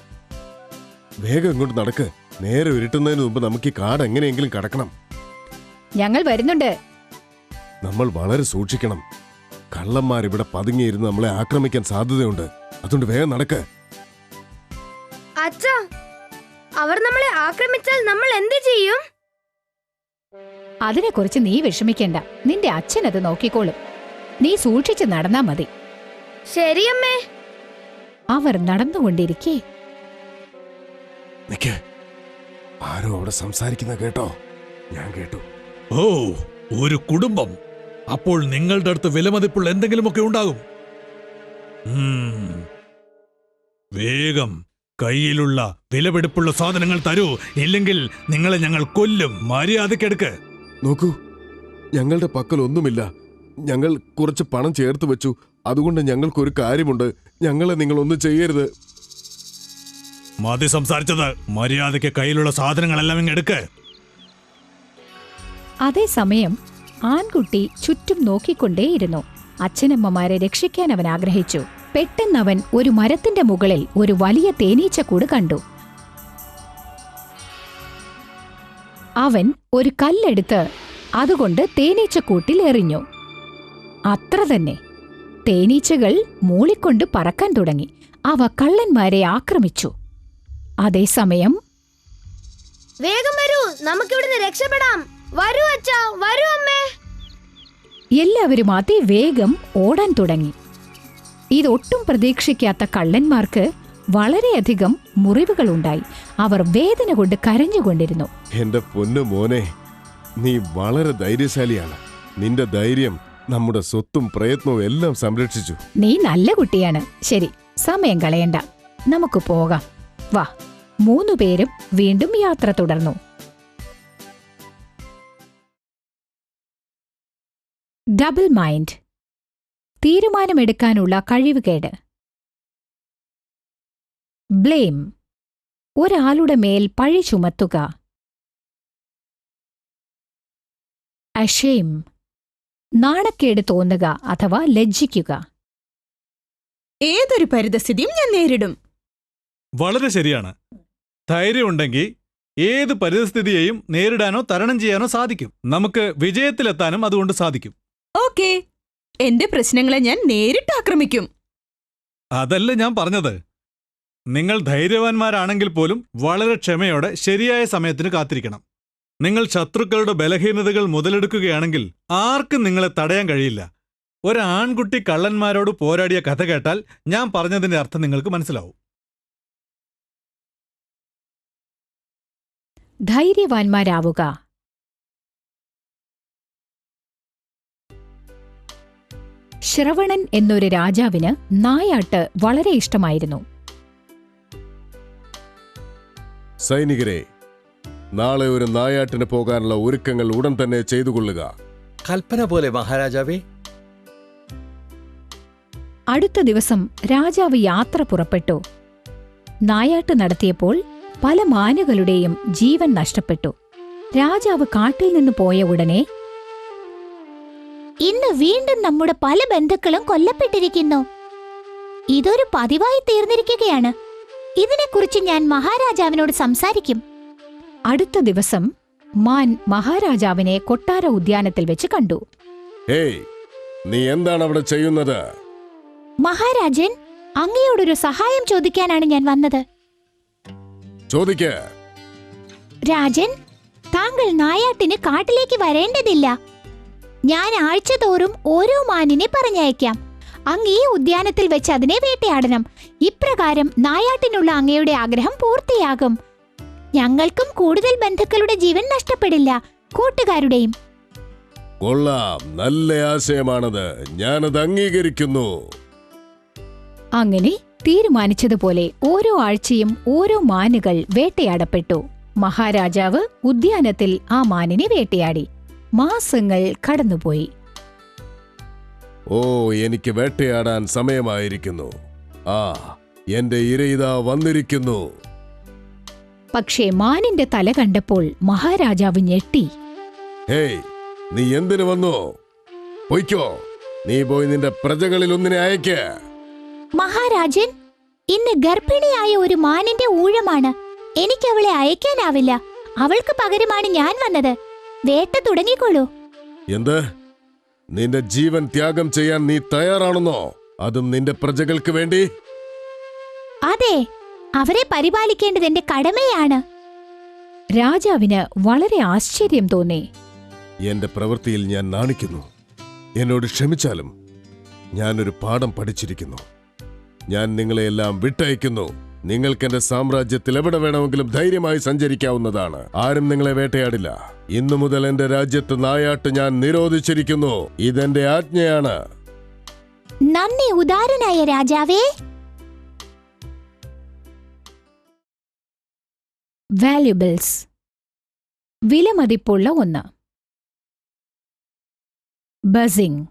വേഗം ഇങ്ങോട്ട് നടക്ക്. നേരെ ഇരുട്ടുന്നതിന് മുമ്പ് നമുക്ക് ഈ കാട് എങ്ങനെയെങ്കിലും കടക്കണം. ഞങ്ങൾ വരുന്നുണ്ട്. നമ്മൾ വളരെ സൂക്ഷിക്കണം. കള്ളന്മാർ ഇവിടെ പതുങ്ങിയിരുന്ന് നമ്മളെ ആക്രമിക്കാൻ സാധ്യതയുണ്ട്. അതുകൊണ്ട് വേഗം നടക്ക്. അച്ഛാ, അവർ നമ്മളെ ആക്രമിച്ചാൽ നമ്മൾ എന്ത് ചെയ്യും? അതിനെക്കുറിച്ച് നീ വിഷമിക്കേണ്ട. നിന്റെ അച്ഛനത് നോക്കിക്കോളും. നീ സൂക്ഷിച്ച് നടന്നാ മതി. ശരിയമ്മേ. അവർ നടന്നുകൊണ്ടിരിക്കെ നിക്ക്. ആരോ അവിടെ സംസാരിക്കുന്ന കേട്ടോ? ഞാൻ കേട്ടു. ഓ, ഒരു കുടുംബം. അപ്പോൾ നിങ്ങളുടെ അടുത്ത് വിലമതിപ്പുള്ള എന്തെങ്കിലുമൊക്കെ ഉണ്ടാകും. വേഗം കയ്യിലുള്ള വിലപിടിപ്പുള്ള സാധനങ്ങൾ തരൂ, ഇല്ലെങ്കിൽ നിങ്ങളെ ഞങ്ങൾ കൊല്ലും. മര്യാദക്കെടുക്ക്. നോക്കൂ, ഞങ്ങളുടെ പക്കൽ ഒന്നുമില്ല. ഞങ്ങൾ കുറച്ച് പണം ചേർത്ത് വെച്ചു. അതുകൊണ്ട് ഞങ്ങൾക്കൊരു കാര്യമുണ്ട്. ഞങ്ങളെ നിങ്ങളൊന്നും ചെയ്യരുത്. മതി സംസാരിച്ചത്. മര്യാദയ്ക്ക് കയ്യിലുള്ള സാധനങ്ങളെല്ലാം ഇങ്ങെടുക്ക്. അതേസമയം ആൺകുട്ടി ചുറ്റും നോക്കിക്കൊണ്ടേയിരുന്നു. അച്ഛനമ്മമാരെ രക്ഷിക്കാൻ അവൻ ആഗ്രഹിച്ചു. പെട്ടെന്നവൻ ഒരു മരത്തിന്റെ മുകളിൽ ഒരു വലിയ തേനീച്ചക്കൂട് കണ്ടു. അവൻ ഒരു കല്ലെടുത്ത് അതുകൊണ്ട് തേനീച്ചക്കൂട്ടിൽ എറിഞ്ഞു. അത്ര തന്നെ. തേനീച്ചകൾ മൂളിക്കൊണ്ട് പറക്കാൻ തുടങ്ങി. അവ കള്ളന്മാരെ ആക്രമിച്ചു. അതേസമയം വേഗം വരൂ, നമുക്കിവിടുന്ന് രക്ഷപ്പെടാം. വരൂ അച്ഛാ, വരൂ അമ്മേ. എല്ലാവരും അതിവേഗം ഓടാൻ തുടങ്ങി. ഇതൊട്ടും പ്രതീക്ഷിക്കാത്ത കള്ളന്മാർക്ക് വളരെയധികം മുറിവുകളുണ്ടായി. അവർ വേദന കൊണ്ട് കരഞ്ഞുകൊണ്ടിരുന്നു. എന്റെ പൊന്നു മോനെ, നീ വളരെ ധൈര്യശാലിയാണ്. നിന്റെ ധൈര്യം നമ്മുടെ സ്വത്തും പ്രയത്നവും എല്ലാം സംരക്ഷിച്ചു. നീ നല്ല കുട്ടിയാണ്. ശരി, സമയം കളയണ്ട, നമുക്ക് പോകാം. വാ. 3 പേരും വീണ്ടും യാത്ര തുടർന്നു. ഡബിൾ മൈൻഡ്, തീരുമാനമെടുക്കാനുള്ള കഴിവുകേട്. ബ്ലെയിം, ഒരാളുടെ മേൽ പഴി ചുമത്തുക. അഷേം, നാണക്കേട് തോന്നുക അഥവാ ലജ്ജിക്കുക. ഏതൊരു പരിതസ്ഥിതിയും ഞാൻ നേരിടും. വളരെ ശരിയാണ്. ധൈര്യമുണ്ടെങ്കിൽ ഏത് പരിസ്ഥിതിയെയും നേരിടാനോ തരണം ചെയ്യാനോ സാധിക്കും. നമുക്ക് വിജയത്തിലെത്താനും അതുകൊണ്ട് സാധിക്കും. ഓക്കേ, എന്റെ പ്രശ്നങ്ങളെ ഞാൻ നേരിട്ട് ആക്രമിക്കും. അതല്ല ഞാൻ പറഞ്ഞത്. നിങ്ങൾ ധൈര്യവാന്മാരാണെങ്കിൽ പോലും വളരെ ക്ഷമയോടെ ശരിയായ സമയത്തിന് കാത്തിരിക്കണം. നിങ്ങൾ ശത്രുക്കളുടെ ബലഹീനതകൾ മുതലെടുക്കുകയാണെങ്കിൽ ആർക്കും നിങ്ങളെ തടയാൻ കഴിയില്ല. ഒരാൺകുട്ടി കള്ളന്മാരോട് പോരാടിയ കഥ കേട്ടാൽ ഞാൻ പറഞ്ഞതിന്റെ അർത്ഥം നിങ്ങൾക്ക് മനസ്സിലാവും. ധൈര്യവാന്മാരാവുക. ശ്രവണൻ എന്നൊരു രാജാവിന് നായാട്ട് വളരെ ഇഷ്ടമായിരുന്നു. സൈനികരെ, നാളെ ഒരു നായാട്ടിന് പോകാനുള്ള ഒരുക്കങ്ങൾ ഉടൻ തന്നെ ചെയ്തുകൊള്ളുക. കൽപ്പന പോലെ മഹാരാജാവേ. അടുത്ത ദിവസം രാജാവ് യാത്ര പുറപ്പെട്ടു. നായാട്ട് നടത്തിയപ്പോൾ പല മാനുകളുടെയും ജീവൻ നഷ്ടപ്പെട്ടു. രാജാവ് കാട്ടിൽ നിന്ന് പോയ ഉടനെ, ഇന്ന് വീണ്ടും നമ്മുടെ പല ബന്ധുക്കളും കൊല്ലപ്പെട്ടിരിക്കുന്നു. ഇതൊരു പതിവായി തീർന്നിരിക്കുകയാണ്. ഇതിനെക്കുറിച്ച് ഞാൻ മഹാരാജാവിനോട് സംസാരിക്കും. അടുത്ത ദിവസം മാൻ മഹാരാജാവിനെ കൊട്ടാര ഉദ്യാനത്തിൽ വെച്ച് കണ്ടു. ഹേയ്, നീ എന്താണ് അവിടെ ചെയ്യുന്നത്? മഹാരാജൻ, അങ്ങയോടൊരു സഹായം ചോദിക്കാനാണ് ഞാൻ വന്നത്. ചോദിക്ക. രാജൻ, താങ്കൾ നായാട്ടിന് കാട്ടിലേക്ക് വരേണ്ടതില്ല. ഞാൻ ആഴ്ചതോറും ഓരോ മാനിനെ പറഞ്ഞയക്കാം. അങ്ങ് ഈ ഉദ്യാനത്തിൽ വെച്ച് അതിനെ വേട്ടയാടണം. ഇപ്രകാരം നായാട്ടിനുള്ള അങ്ങയുടെ ആഗ്രഹം പൂർത്തിയാകും. ഞങ്ങൾക്കും കൂടുതൽ ബന്ധുക്കളുടെ ജീവൻ നഷ്ടപ്പെടില്ല, കൂട്ടുകാരുടെയും. കൊള്ളാം, നല്ല ആശയമാണത്. ഞാനത് അംഗീകരിക്കുന്നു. അങ്ങനെ തീരുമാനിച്ചതുപോലെ ഓരോ ആഴ്ചയും ഓരോ മാനുകൾ വേട്ടയാടപ്പെട്ടു. മഹാരാജാവ് ഉദ്യാനത്തിൽ ആ മാനിനെ വേട്ടയാടി. മാസങ്ങൾ കടന്നുപോയി. ഓ, എനിക്ക് വേട്ടയാടാൻ സമയമായിരിക്കുന്നു. ആ, എന്റെ ഇരയിതാ വന്നിരിക്കുന്നു. പക്ഷേ മാനിന്റെ തല കണ്ടപ്പോൾ മഹാരാജാവ് ഞെട്ടി. ഹേയ്, നീ എന്തിനു വന്നു? പൊയ്ക്കോ. നീ പോയി നിന്റെ പ്രജകളിൽ ഒന്നിനെ അയക്ക. മഹാരാജൻ, ഇന്ന് ഗർഭിണിയായ ഒരു മാനിന്റെ ഊഴമാണ്. എനിക്കവളെ അയക്കാനാവില്ല. അവൾക്ക് പകരമാണ് ഞാൻ വന്നത്. വേട്ട തുടങ്ങിക്കോളൂ. എന്ത്? നിന്റെ ജീവൻ ത്യാഗം ചെയ്യാൻ നീ തയ്യാറാണെന്നോ? അതും നിന്റെ പ്രജകൾക്ക് വേണ്ടി? അതെ, അവരെ പരിപാലിക്കേണ്ടത് എന്റെ കടമയാണ്. രാജാവിന് വളരെ ആശ്ചര്യം തോന്നി. എന്റെ പ്രവൃത്തിയിൽ ഞാൻ നാണിക്കുന്നു. എന്നോട് ക്ഷമിച്ചാലും ഞാനൊരു പാഠം പഠിച്ചിരിക്കുന്നു. ഞാൻ നിങ്ങളെയെല്ലാം വിട്ടയക്കുന്നു. നിങ്ങൾക്ക് എന്റെ സാമ്രാജ്യത്തിൽ എവിടെ വേണമെങ്കിലും ധൈര്യമായി സഞ്ചരിക്കാവുന്നതാണ്. ആരും നിങ്ങളെ വേട്ടയാടില്ല. ഇന്നു മുതൽ എന്റെ രാജ്യത്ത് നായാട്ട് ഞാൻ നിരോധിച്ചിരിക്കുന്നു. ഇതെന്റെ ആജ്ഞയാണ്. നന്ദി ഉദാരനായ രാജാവേ. വാല്യുബിൾസ്, വിലമതിപ്പുള്ള ഒന്ന്. ബസിംഗ്,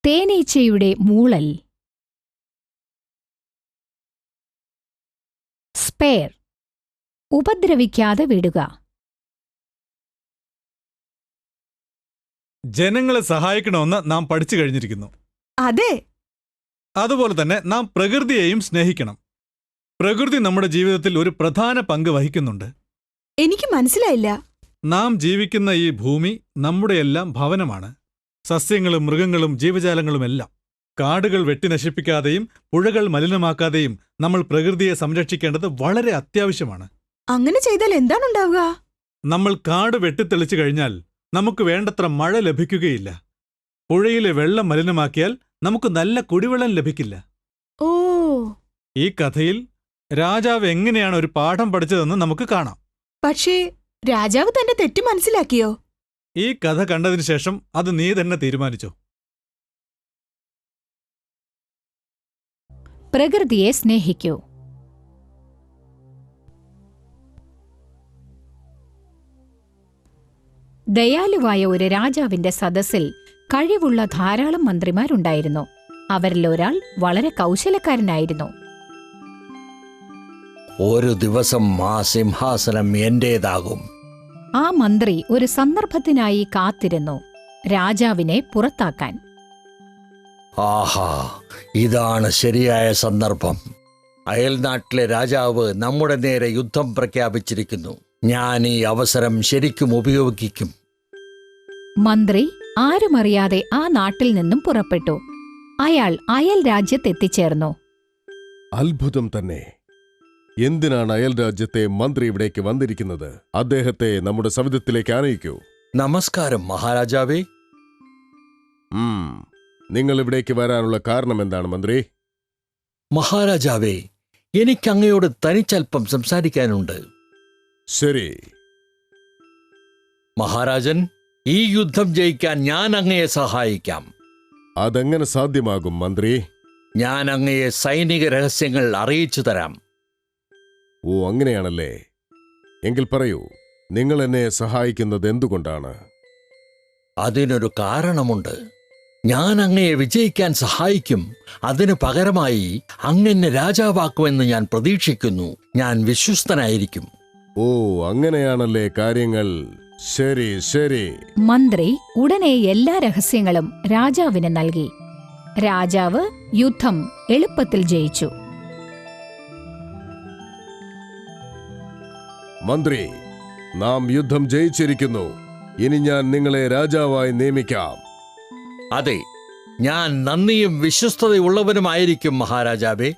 തേനീച്ചയുടെ മൂളൽ. സ്പെയർ, ഉപദ്രവിക്കാതെ വിടുക. ജനങ്ങളെ സഹായിക്കണമെന്ന് നാം പഠിച്ചു കഴിഞ്ഞിരിക്കുന്നു. അതെ, അതുപോലെ തന്നെ നാം പ്രകൃതിയെയും സ്നേഹിക്കണം. പ്രകൃതി നമ്മുടെ ജീവിതത്തിൽ ഒരു പ്രധാന പങ്ക് വഹിക്കുന്നുണ്ട്. എനിക്ക് മനസ്സിലായില്ല. നാം ജീവിക്കുന്ന ഈ ഭൂമി നമ്മുടെയെല്ലാം ഭവനമാണ്. സസ്യങ്ങളും മൃഗങ്ങളും ജീവജാലങ്ങളുമെല്ലാം. കാടുകൾ വെട്ടിനശിപ്പിക്കാതെയും പുഴകൾ മലിനമാക്കാതെയും നമ്മൾ പ്രകൃതിയെ സംരക്ഷിക്കേണ്ടത് വളരെ അത്യാവശ്യമാണ്. അങ്ങനെ ചെയ്താൽ എന്താണുണ്ടാവുക? നമ്മൾ കാട് വെട്ടിത്തെളിച്ചു കഴിഞ്ഞാൽ നമുക്ക് വേണ്ടത്ര മഴ ലഭിക്കുകയില്ല. പുഴയിലെ വെള്ളം മലിനമാക്കിയാൽ നമുക്ക് നല്ല കുടിവെള്ളം ലഭിക്കില്ല. ഓ, ഈ കഥയിൽ രാജാവ് എങ്ങനെയാണ് ഒരു പാഠം പഠിച്ചതെന്ന് നമുക്ക് കാണാം. പക്ഷേ രാജാവ് തന്റെ തെറ്റ് മനസ്സിലാക്കിയോ? ഈ കഥ കണ്ടതിനു ശേഷം അത് നീ തന്നെ തീരുമാനിച്ചോ? പ്രകൃതിയെ സ്നേഹിക്കൂ. ദയാലുവായ ഒരു രാജാവിന്റെ സദസ്സിൽ കഴിവുള്ള ധാരാളം മന്ത്രിമാരുണ്ടായിരുന്നു. അവരിൽ ഒരാൾ വളരെ കൗശലക്കാരനായിരുന്നു. ഒരു ദിവസം ആ സിംഹാസനം എന്റേതാകും. ആ മന്ത്രി ഒരു സന്ദർഭത്തിനായി കാത്തിരുന്നു, രാജാവിനെ പുറത്താക്കാൻ. ആഹാ, ഇതാണ് ശരിയായ സന്ദർഭം. അയൽനാട്ടിലെ രാജാവ് നമ്മുടെ നേരെ യുദ്ധം പ്രഖ്യാപിച്ചിരിക്കുന്നു. ഞാൻ ഈ അവസരം ശരിക്കും ഉപയോഗിക്കും. മന്ത്രി ആരുമറിയാതെ ആ നാട്ടിൽ നിന്നും പുറപ്പെട്ടു. അയാൾ അയൽ രാജ്യത്തെത്തിച്ചേർന്നു. അത്ഭുതം തന്നെ. എന്തിനാണ് അയൽ രാജ്യത്തെ മന്ത്രി ഇവിടേക്ക് വന്നിരിക്കുന്നത്? അദ്ദേഹത്തെ നമ്മുടെ സവിധത്തിലേക്ക് ആനയിക്കൂ. നമസ്കാരം മഹാരാജാവേ. നിങ്ങൾ ഇവിടേക്ക് വരാനുള്ള കാരണം എന്താണ് മന്ത്രി? മഹാരാജാവേ, എനിക്കങ്ങയോട് തനിച്ചൽപ്പം സംസാരിക്കാനുണ്ട്. ശരി. മഹാരാജൻ, ഈ യുദ്ധം ജയിക്കാൻ ഞാൻ അങ്ങയെ സഹായിക്കാം. അതെങ്ങനെ സാധ്യമാകും മന്ത്രി? ഞാൻ അങ്ങയെ സൈനിക രഹസ്യങ്ങൾ അറിയിച്ചു തരാം. ഓ, അങ്ങനെയാണല്ലേ. എങ്കിൽ പറയൂ, നിങ്ങൾ എന്നെ സഹായിക്കുന്നത് എന്തുകൊണ്ടാണ്? അതിനൊരു കാരണമുണ്ട്. ഞാൻ അങ്ങയെ വിജയിക്കാൻ സഹായിക്കും. അതിനു പകരമായി അങ്ങെന്നെ രാജാവാക്കുമെന്ന് ഞാൻ പ്രതീക്ഷിക്കുന്നു. ഞാൻ വിശ്വസ്തനായിരിക്കും. ഓ, അങ്ങനെയാണല്ലേ കാര്യങ്ങൾ. ശരി ശരി. മന്ത്രി ഉടനെ എല്ലാ രഹസ്യങ്ങളും രാജാവിന് നൽകി. രാജാവ് യുദ്ധം എളുപ്പത്തിൽ ജയിച്ചു. മന്ത്രി, നാം യുദ്ധം ജയിച്ചിരിക്കുന്നു. ഇനി ഞാൻ നിങ്ങളെ രാജാവായി നിയമിക്കാം. അതെ, ഞാൻ നന്ദിയും വിശ്വസ്തതയുള്ളവനുമായിരിക്കും മഹാരാജാവേ.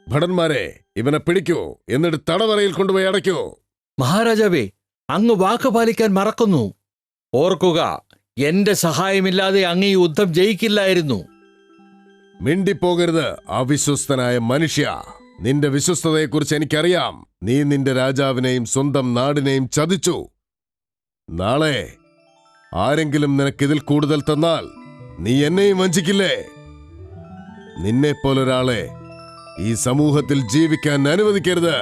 ഭടന്മാരെ, ഇവനെ പിടിക്കൂ, എന്നിട്ട് തടവറയിൽ കൊണ്ടുപോയി അടയ്ക്കൂ. മഹാരാജാവേ, അങ്ങ് വാക്ക് പാലിക്കാൻ മറക്കുന്നു. ഓർക്കുക, എന്റെ സഹായമില്ലാതെ അങ്ങ് ഈ യുദ്ധം ജയിക്കില്ലായിരുന്നു. മിണ്ടിപ്പോകരുത് അവിശ്വസ്തനായ മനുഷ്യ. നിന്റെ വിശ്വസ്തതയെക്കുറിച്ച് എനിക്കറിയാം. നീ നിന്റെ രാജാവിനെയും സ്വന്തം നാടിനെയും ചതിച്ചു. നാളെ ആരെങ്കിലും നിനക്കിതിൽ കൂടുതൽ തന്നാൽ നീ എന്നെയും വഞ്ചിക്കില്ലേ? നിന്നെപ്പോലൊരാളെ ഈ സമൂഹത്തിൽ ജീവിക്കാൻ അനുവദിക്കരുത്.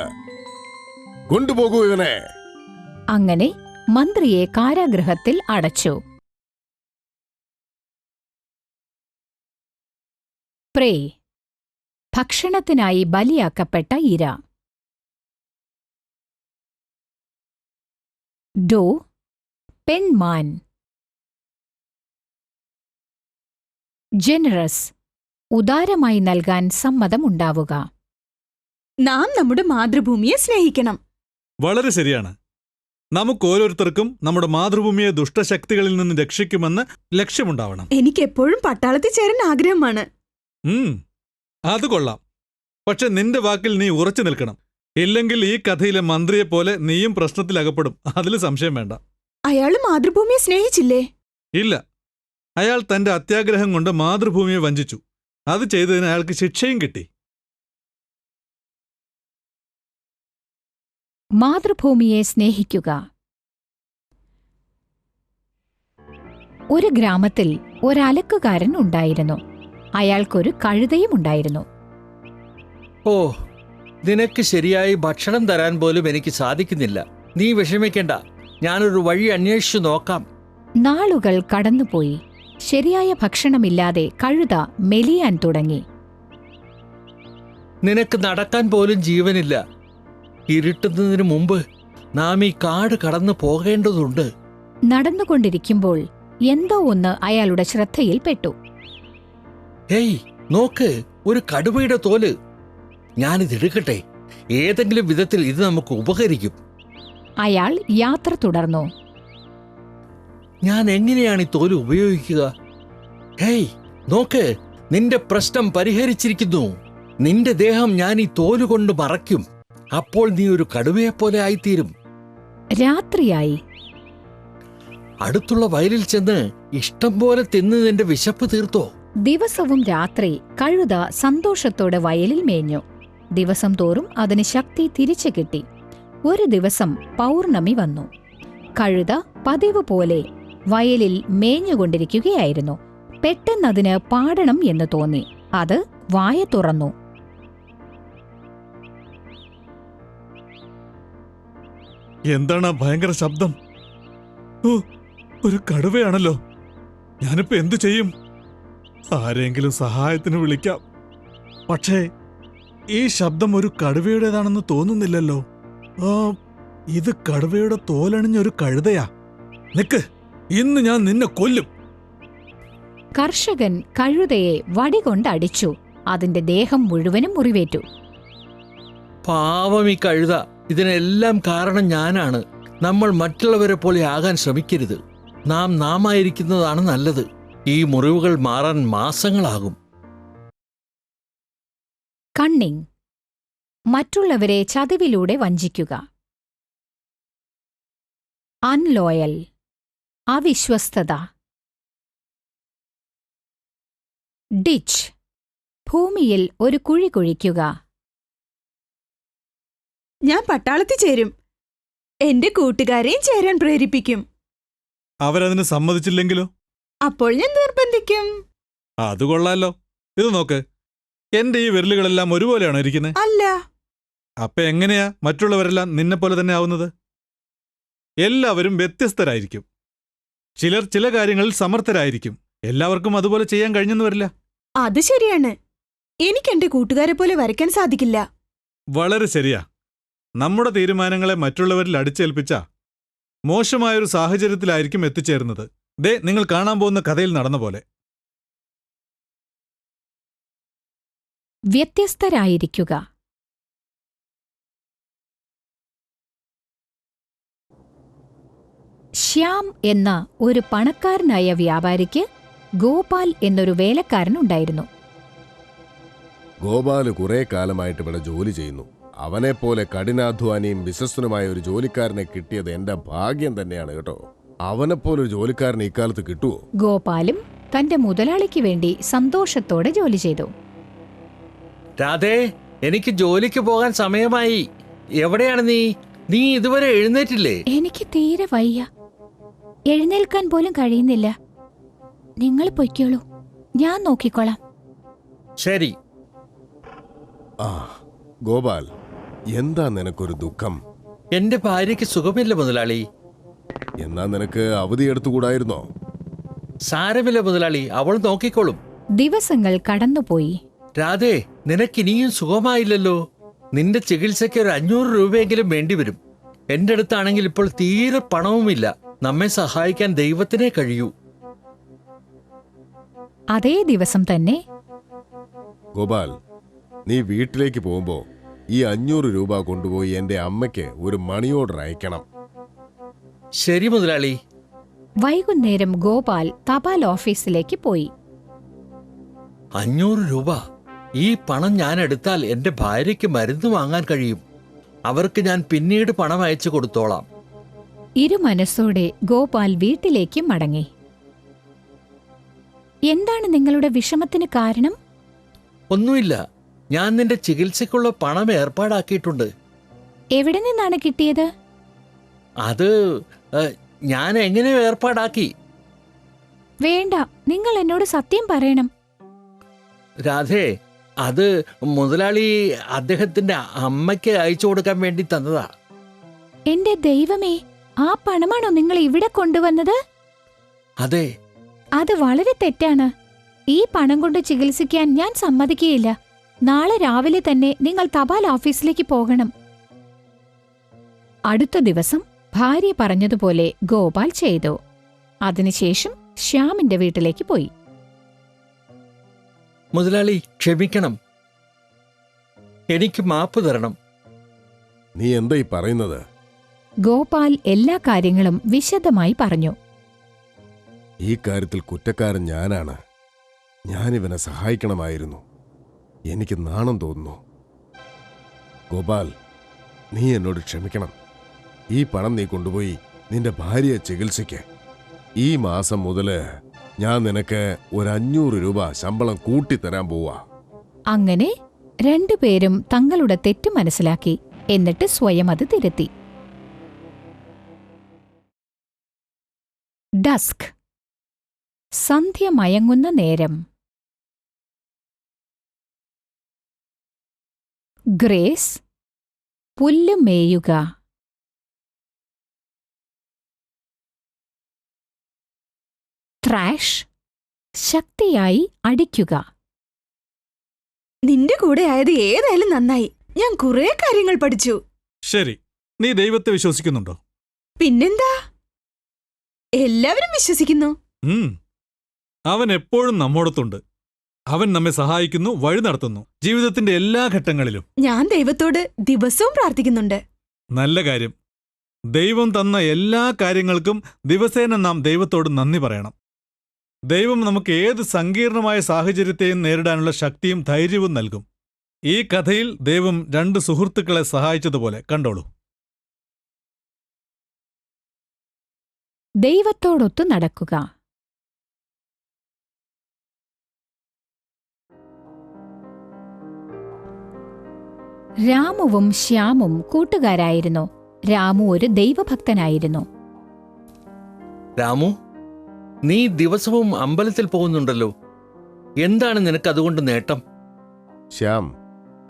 കൊണ്ടുപോകൂ ഇവനെ. അങ്ങനെ മന്ത്രിയെ കാരാഗൃഹത്തിൽ അടച്ചു. പ്രേ, ഭക്ഷണത്തിനായി ബലിയാക്കപ്പെട്ട ഇര. ഡോ, പെൺമാൻ. ജനറസ്, ഉദാരമായി നൽകാൻ സമ്മതമുണ്ടാവുക. നാം നമ്മുടെ മാതൃഭൂമിയെ സ്നേഹിക്കണം. വളരെ ശരിയാണ്. നമുക്ക് ഓരോരുത്തർക്കും നമ്മുടെ മാതൃഭൂമിയെ ദുഷ്ടശക്തികളിൽ നിന്ന് രക്ഷിക്കുമെന്ന് ലക്ഷ്യമുണ്ടാവണം. എനിക്കെപ്പോഴും പട്ടാളത്തിൽ ചേരാൻ ആഗ്രഹമാണ്. അത് കൊള്ളാം. പക്ഷെ നിന്റെ വാക്കിൽ നീ ഉറച്ചു നിൽക്കണം. ഇല്ലെങ്കിൽ ഈ കഥയിലെ മന്ത്രിയെപ്പോലെ നീയും പ്രശ്നത്തിലകപ്പെടും. അതിൽ സംശയം വേണ്ട. അയാള് മാതൃഭൂമിയെ സ്നേഹിച്ചില്ലേ? ഇല്ല, അയാൾ തന്റെ അത്യാഗ്രഹം കൊണ്ട് മാതൃഭൂമിയെ വഞ്ചിച്ചു. അത് ചെയ്തതിന് അയാൾക്ക് ശിക്ഷയും കിട്ടി. മാതൃഭൂമിയെ സ്നേഹിക്കുക. ഒരു ഗ്രാമത്തിൽ ഒരലക്കുകാരൻ ഉണ്ടായിരുന്നു. അയാൾക്കൊരു കഴുതയും ഉണ്ടായിരുന്നു. ഓ, നിനക്ക് ശരിയായി ഭക്ഷണം തരാൻ പോലും എനിക്ക് സാധിക്കുന്നില്ല. നീ വിഷമിക്കേണ്ട, ഞാനൊരു വഴി അന്വേഷിച്ചു നോക്കാം. നാളുകൾ കടന്നുപോയി. ശരിയായ ഭക്ഷണമില്ലാതെ കഴുത മെലിയാൻ തുടങ്ങി. നിനക്ക് നടക്കാൻ പോലും ജീവനില്ല. ഇരുട്ടുന്നതിന് മുമ്പ് നാം ഈ കാട് കടന്നു പോകേണ്ടതുണ്ട്. നടന്നുകൊണ്ടിരിക്കുമ്പോൾ എന്തോ ഒന്ന് അയാളുടെ ശ്രദ്ധയിൽപ്പെട്ടു. ഹേയ്, നോക്ക്, ഒരു കടുവയുടെ തോല്. ഞാനിതെടുക്കട്ടെ. ഏതെങ്കിലും വിധത്തിൽ ഇത് നമുക്ക് ഉപകരിക്കും. അയാൾ യാത്ര തുടർന്നു. ഞാൻ എങ്ങനെയാണ് ഈ തോല് ഉപയോഗിക്കുക? ഹേയ്, നോക്ക്, നിന്റെ പ്രശ്നം പരിഹരിച്ചിരിക്കുന്നു. നിന്റെ ദേഹം ഞാൻ ഈ തോല് കൊണ്ട് മറയ്ക്കും. അപ്പോൾ നീ ഒരു കടുവയെപ്പോലെ ആയിത്തീരും. രാത്രിയായി. അടുത്തുള്ള വയലിൽ ചെന്ന് ഇഷ്ടം പോലെ തിന്ന് നിന്റെ വിശപ്പ് തീർത്തോ? ദിവസവും രാത്രി കഴുത സന്തോഷത്തോടെ വയലിൽ മേഞ്ഞു. ദിവസം തോറും അതിന് ശക്തി തിരിച്ചു കിട്ടി. ഒരു ദിവസം പൗർണമി വന്നു. കഴുത പതിവ് പോലെ വയലിൽ മേഞ്ഞുകൊണ്ടിരിക്കുകയായിരുന്നു. പെട്ടെന്നതിന് പാടണം എന്ന് തോന്നി. അത് വായ തുറന്നു. എന്താണ് ആ ഭയങ്കര ശബ്ദം? ഓ, ഒരു കടുവയാണല്ലോ. ഞാനിപ്പോ എന്തു ചെയ്യും? ആരെങ്കിലും സഹായത്തിന് വിളിക്കാം. പക്ഷേ ഈ ശബ്ദം ഒരു കടുവയുടേതാണെന്ന് തോന്നുന്നില്ലല്ലോ. ഇത് കടുവയുടെ തോലണിഞ്ഞൊരു കഴുതയാ. നിക്ക്, ഇന്ന് ഞാൻ നിന്നെ കൊല്ലും. കർഷകൻ കഴുതയെ വടികൊണ്ടടിച്ചു. അതിന്റെ ദേഹം മുഴുവനും മുറിവേറ്റു. പാവം ഈ കഴുത, ഇതിനെല്ലാം കാരണം ഞാനാണ്. നമ്മൾ മറ്റുള്ളവരെ പോലെ ആകാൻ ശ്രമിക്കരുത്. നാം ആയിരിക്കുന്നതാണ് നല്ലത്. ഈ മുറിവുകൾ മാറാൻ മാസങ്ങളാകും. കണ്ണിങ്, മറ്റുള്ളവരെ ചതിവിലൂടെ വഞ്ചിക്കുക. അൺലോയൽ, അവിശ്വസ്തത. ഡിച്ച്, ഭൂമിയിൽ ഒരു കുഴി കുഴിക്കുക. ഞാൻ പട്ടാളത്തിൽ ചേരും. എന്റെ കൂട്ടുകാരെയും ചേരാൻ പ്രേരിപ്പിക്കും. അവരതിന് സമ്മതിച്ചില്ലെങ്കിലോ? അപ്പോൾ ഞാൻ നിർബന്ധിക്കും. അത് കൊള്ളാലോ. ഇത് നോക്ക്, എന്റെ ഈ വിരലുകളെല്ലാം ഒരുപോലെയാണോ ഇരിക്കുന്നത്? അല്ല. അപ്പൊ എങ്ങനെയാ മറ്റുള്ളവരെല്ലാം നിന്നെപ്പോലെ തന്നെ ആവുന്നത്? എല്ലാവരും വ്യത്യസ്തരായിരിക്കും. ചിലർ ചില കാര്യങ്ങളിൽ സമർത്ഥരായിരിക്കും. എല്ലാവർക്കും അതുപോലെ ചെയ്യാൻ കഴിഞ്ഞെന്ന് വരില്ല. അത് ശരിയാണ്. എനിക്ക് എന്റെ കൂട്ടുകാരെ പോലെ വരയ്ക്കാൻ സാധിക്കില്ല. വളരെ ശരിയാ. നമ്മുടെ തീരുമാനങ്ങളെ മറ്റുള്ളവരിൽ അടിച്ചേൽപ്പിച്ച മോശമായൊരു സാഹചര്യത്തിലായിരിക്കും എത്തിച്ചേരുന്നത്. ദേ, നിങ്ങൾ കാണാൻ പോകുന്ന കഥയിൽ നടന്ന പോലെ. വ്യത്യസ്തരായിരിക്കുക. ശ്യാം എന്ന ഒരു പണക്കാരനായ വ്യാപാരിക്ക് ഗോപാൽ എന്നൊരു വേലക്കാരനുണ്ടായിരുന്നു. ഗോപാല് കുറെ കാലമായിട്ട് ഇവിടെ ജോലി ചെയ്യുന്നു. അവനെപ്പോലെ കഠിനാധ്വാനിയും വിശ്വസ്തനുമായ ഒരു ജോലിക്കാരനെ കിട്ടിയത് എന്റെ ഭാഗ്യം തന്നെയാണ് കേട്ടോ. അവനെപ്പോലൊരു ജോലിക്കാരനെ ഇക്കാലത്ത് കിട്ടുമോ? ഗോപാലും തന്റെ മുതലാളിക്ക് വേണ്ടി സന്തോഷത്തോടെ ജോലി ചെയ്തു. രാധേ, എനിക്ക് ജോലിക്ക് പോകാൻ സമയമായി. എവിടെയാണ് നീ ഇതുവരെ എഴുന്നേറ്റില്ലേ? എനിക്ക് തീരെ വയ്യ. എഴുന്നേൽക്കാൻ പോലും കഴിയുന്നില്ല. നിങ്ങൾ പൊയ്ക്കോളൂ, ഞാൻ നോക്കിക്കോളാം. ശരി. ആ ഗോപാൽ, എന്താ നിനക്കൊരു ദുഃഖം? എന്റെ ഭാര്യയ്ക്ക് സുഖമില്ല മുതലാളി. എന്നാ നിനക്ക് അവധി എടുത്തുകൂടായിരുന്നോ? സാരമില്ല മുതലാളി, അവൾ നോക്കിക്കോളും. ദിവസങ്ങൾ കടന്നുപോയി. രാധേ, നിനക്കിനിയും സുഖമായില്ലല്ലോ. നിന്റെ ചികിത്സയ്ക്ക് ഒരു 500 രൂപയെങ്കിലും വേണ്ടിവരും. എന്റെ അടുത്താണെങ്കിൽ ഇപ്പോൾ തീരെ പണവുമില്ല. നമ്മെ സഹായിക്കാൻ ദൈവത്തിനേ കഴിയൂ. അതേ ദിവസം തന്നെ ഗോപാൽ, നീ വീട്ടിലേക്ക് പോകുമ്പോ ഈ 500 രൂപ കൊണ്ടുപോയി എന്റെ അമ്മയ്ക്ക് ഒരു മണി ഓർഡർ അയക്കണം. ശരി മുതലാളി. വൈകുന്നേരം ഗോപാൽ തപാൽ ഓഫീസിലേക്ക് പോയി. 500 രൂപ. ഈ പണം ഞാൻ എടുത്താൽ എന്റെ ഭാര്യയ്ക്ക് മരുന്ന് വാങ്ങാൻ കഴിയും. അവർക്ക് ഞാൻ പിന്നീട് പണം അയച്ചു കൊടുത്തോളാം. ഇരുമനസ്സോടെ ഗോപാൽ വീട്ടിലേക്ക് മടങ്ങി. എന്താണ് നിങ്ങളുടെ വിഷമത്തിന് കാരണം? ഒന്നുമില്ല, ഞാൻ നിന്റെ ചികിത്സയ്ക്കുള്ള പണം ഏർപ്പാടാക്കിയിട്ടുണ്ട്. എവിടെ നിന്നാണ് കിട്ടിയത്? അത് ഞാൻ എങ്ങനെ ഏർപ്പാടാക്കി? വേണ്ട, നിങ്ങൾ എന്നോട് സത്യം പറയണം. രാധേ, അത് മുതലാളി അദ്ദേഹത്തിന്റെ അമ്മയ്ക്ക് അയച്ചു കൊടുക്കാൻ വേണ്ടി തന്നതാ. എന്റെ ദൈവമേ, ആ പണമാണോ നിങ്ങൾ ഇവിടെ കൊണ്ടുവന്നത്? അതെ. അത് വളരെ തെറ്റാണ്. ഈ പണം കൊണ്ട് ചികിത്സിക്കാൻ ഞാൻ സമ്മതിക്കുകയില്ല. നാളെ രാവിലെ തന്നെ നിങ്ങൾ തപാൽ ഓഫീസിലേക്ക് പോകണം. അടുത്ത ദിവസം ഭാര്യ പറഞ്ഞതുപോലെ ഗോപാൽ ചെയ്തു. അതിനുശേഷം ശ്യാമിന്റെ വീട്ടിലേക്ക് പോയി. മുതലാളി, ക്ഷമിക്കണം. എനിക്ക് മാപ്പ് തരണം. നീ എന്താ ഈ പറയുന്നത്? ഗോപാൽ എല്ലാ കാര്യങ്ങളും വിശദമായി പറഞ്ഞു. ഈ കാര്യത്തിൽ കുറ്റക്കാരൻ ഞാനാണ്. ഞാനിവനെ സഹായിക്കണമായിരുന്നു. എനിക്ക് നാണം തോന്നുന്നു. ഗോപാൽ, നീ എന്നോട് ക്ഷമിക്കണം. ഈ പണം നീ കൊണ്ടുപോയി നിന്റെ ഭാര്യയെ ചികിത്സിക്ക്. ഈ മാസം മുതല് ഞാൻ നിനക്ക് ഒരു 500 രൂപ ശമ്പളം കൂട്ടിത്തരാൻ പോവാ. അങ്ങനെ രണ്ടുപേരും തങ്ങളുടെ തെറ്റ് മനസ്സിലാക്കി. എന്നിട്ട് സ്വയം അത് തിരുത്തി. ഡസ്ക്, സന്ധ്യ മയങ്ങുന്ന നേരം. ഗ്രേസ്, പുല്ല് മേയുക. ത്രാഷ്, ശക്തിയായി അടിക്കുക. നിന്റെ കൂടെ ആയത് ഏതായാലും നന്നായി. ഞാൻ കുറെ കാര്യങ്ങൾ പഠിച്ചു. ശരി, നീ ദൈവത്തെ വിശ്വസിക്കുന്നുണ്ടോ? പിന്നെന്താ, എല്ലാവരും വിശ്വസിക്കുന്നു. അവൻ എപ്പോഴും നമ്മോടൊത്തുണ്ട്. അവൻ നമ്മെ സഹായിക്കുന്നു, വഴി നടത്തുന്നു, ജീവിതത്തിന്റെ എല്ലാ ഘട്ടങ്ങളിലും. ഞാൻ ദൈവത്തോട് ദിവസവും പ്രാർത്ഥിക്കുന്നുണ്ട്. നല്ല കാര്യം. ദൈവം തന്ന എല്ലാ കാര്യങ്ങൾക്കും ദിവസേന നാം ദൈവത്തോട് നന്ദി പറയണം. ദൈവം നമുക്ക് ഏത് സങ്കീർണമായ സാഹചര്യത്തെയും നേരിടാനുള്ള ശക്തിയും ധൈര്യവും നൽകും. ഈ കഥയിൽ ദൈവം 2 സുഹൃത്തുക്കളെ സഹായിച്ചതുപോലെ കണ്ടോളൂ. ദൈവത്തോടൊത്തു നടക്കുക. രാമുവും ശ്യാമും കൂട്ടുകാരായിരുന്നു. രാമു ഒരു ദൈവഭക്തനായിരുന്നു. രാമു, നീ ദിവസവും അമ്പലത്തിൽ പോകുന്നുണ്ടല്ലോ. എന്താണ് നിനക്ക് അതുകൊണ്ട് നേട്ടം? ശ്യാം,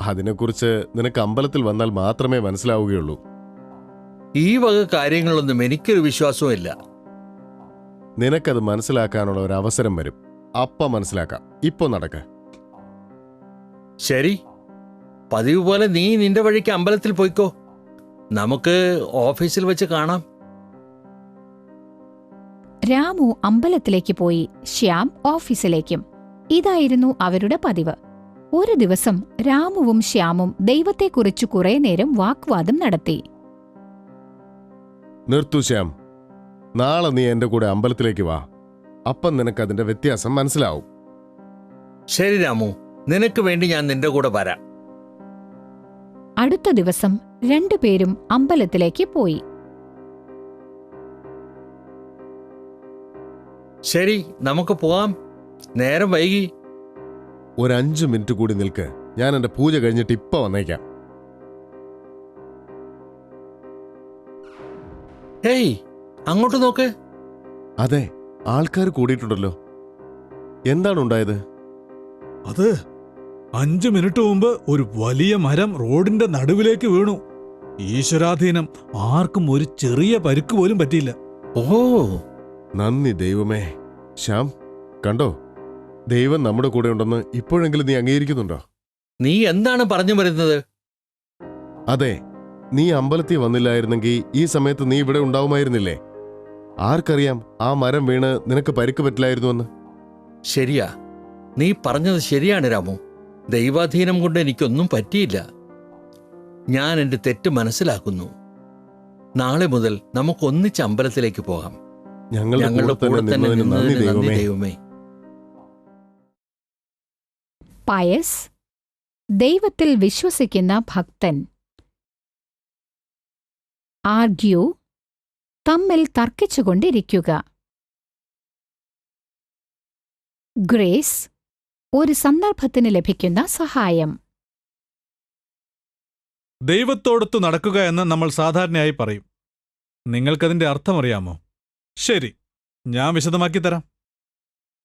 അതിനെക്കുറിച്ച് നിനക്ക് അമ്പലത്തിൽ വന്നാൽ മാത്രമേ മനസ്സിലാവുകയുള്ളൂ. ഈ വക കാര്യങ്ങളൊന്നും എനിക്കൊരു വിശ്വാസവുമില്ല. നിനക്കത് മനസ്സിലാക്കാനുള്ള ഒരു അവസരം വരും. അപ്പം മനസ്സിലാക്കാം. ഇപ്പൊ നടക്ക. ശരി, പതിവ് പോലെ നീ നിന്റെ വഴിക്ക് അമ്പലത്തിൽ പോയിക്കോ. നമുക്ക് ഓഫീസിൽ വെച്ച് കാണാം. രാമു അമ്പലത്തിലേക്ക് പോയി, ശ്യാം ഓഫീസിലേക്കും. ഇതായിരുന്നു അവരുടെ പതിവ്. ഒരു ദിവസം രാമുവും ശ്യാമും ദൈവത്തെക്കുറിച്ച് കുറെ നേരം വാഗ്വാദം നടത്തി. നിർത്തു ശ്യാം, നാളെ നീ എന്റെ കൂടെ അമ്പലത്തിലേക്ക് വാ. അപ്പം നിനക്ക് അതിന്റെ വ്യത്യാസം മനസ്സിലാവും. ശരി രാമു, നിനക്ക് വേണ്ടി ഞാൻ നിന്റെ കൂടെ വരാം. അടുത്ത ദിവസം രണ്ടുപേരും അമ്പലത്തിലേക്ക് പോയി. ശരി, നമുക്ക് പോവാം. നേരം വൈകി. ഒരു 5 മിനിറ്റ് കൂടി നിൽക്ക്. ഞാൻ എന്റെ പൂജ കഴിഞ്ഞിട്ട് ഇപ്പൊ വന്നേക്കാം. ഹേയ്, അങ്ങോട്ട് നോക്ക്. അതെ, ആൾക്കാർ കൂടിയിട്ടുണ്ടല്ലോ. എന്താണ് ഉണ്ടായത്? അത് 5 മിനിറ്റ് മുമ്പ് ഒരു വലിയ മരം റോഡിന്റെ നടുവിലേക്ക് വീണു. ഈശ്വരാധീനം, ആർക്കും ഒരു ചെറിയ പരിക്ക് പോലും പറ്റിയില്ല. ഓ, നന്ദി ദൈവമേ. ശ്യാം, കണ്ടോ, ദൈവം നമ്മുടെ കൂടെ ഉണ്ടെന്ന് ഇപ്പോഴെങ്കിലും നീ അംഗീകരിക്കുന്നുണ്ടോ? നീ എന്താണ് പറഞ്ഞു വരുന്നത്? അതെ, നീ അമ്പലത്തിൽ വന്നില്ലായിരുന്നെങ്കിൽ ഈ സമയത്ത് നീ ഇവിടെ ഉണ്ടാവുമായിരുന്നില്ലേ? ആർക്കറിയാം, ആ മരം വീണ് നിനക്ക് പരിക്ക് പറ്റില്ലായിരുന്നുവെന്ന്. ശരിയാ, നീ പറഞ്ഞത് ശരിയാണ് രാമു. ദൈവാധീനം കൊണ്ട് എനിക്കൊന്നും പറ്റിയില്ല. ഞാൻ എന്റെ തെറ്റ് മനസ്സിലാക്കുന്നു. നാളെ മുതൽ നമുക്ക് ഒന്നിച്ച് അമ്പലത്തിലേക്ക് പോകാം. ഞങ്ങളുടെ കൂടെ തന്നെ നിന്നതിന് നന്ദി ദൈവമേ. പയസ്, ദൈവത്തിൽ വിശ്വസിക്കുന്ന ഭക്തൻ. ആർഗ്യൂ, തമ്മിൽ തർക്കിച്ചുകൊണ്ടിരിക്കുക. ഗ്രേസ്, ഒരു സന്ദർഭത്തിന് ലഭിക്കുന്ന സഹായം. ദൈവത്തോടൊത്തു നടക്കുക എന്ന് നമ്മൾ സാധാരണയായി പറയും. നിങ്ങൾക്കതിന്റെ അർത്ഥമറിയാമോ? ശരി, ഞാൻ വിശദമാക്കി തരാം.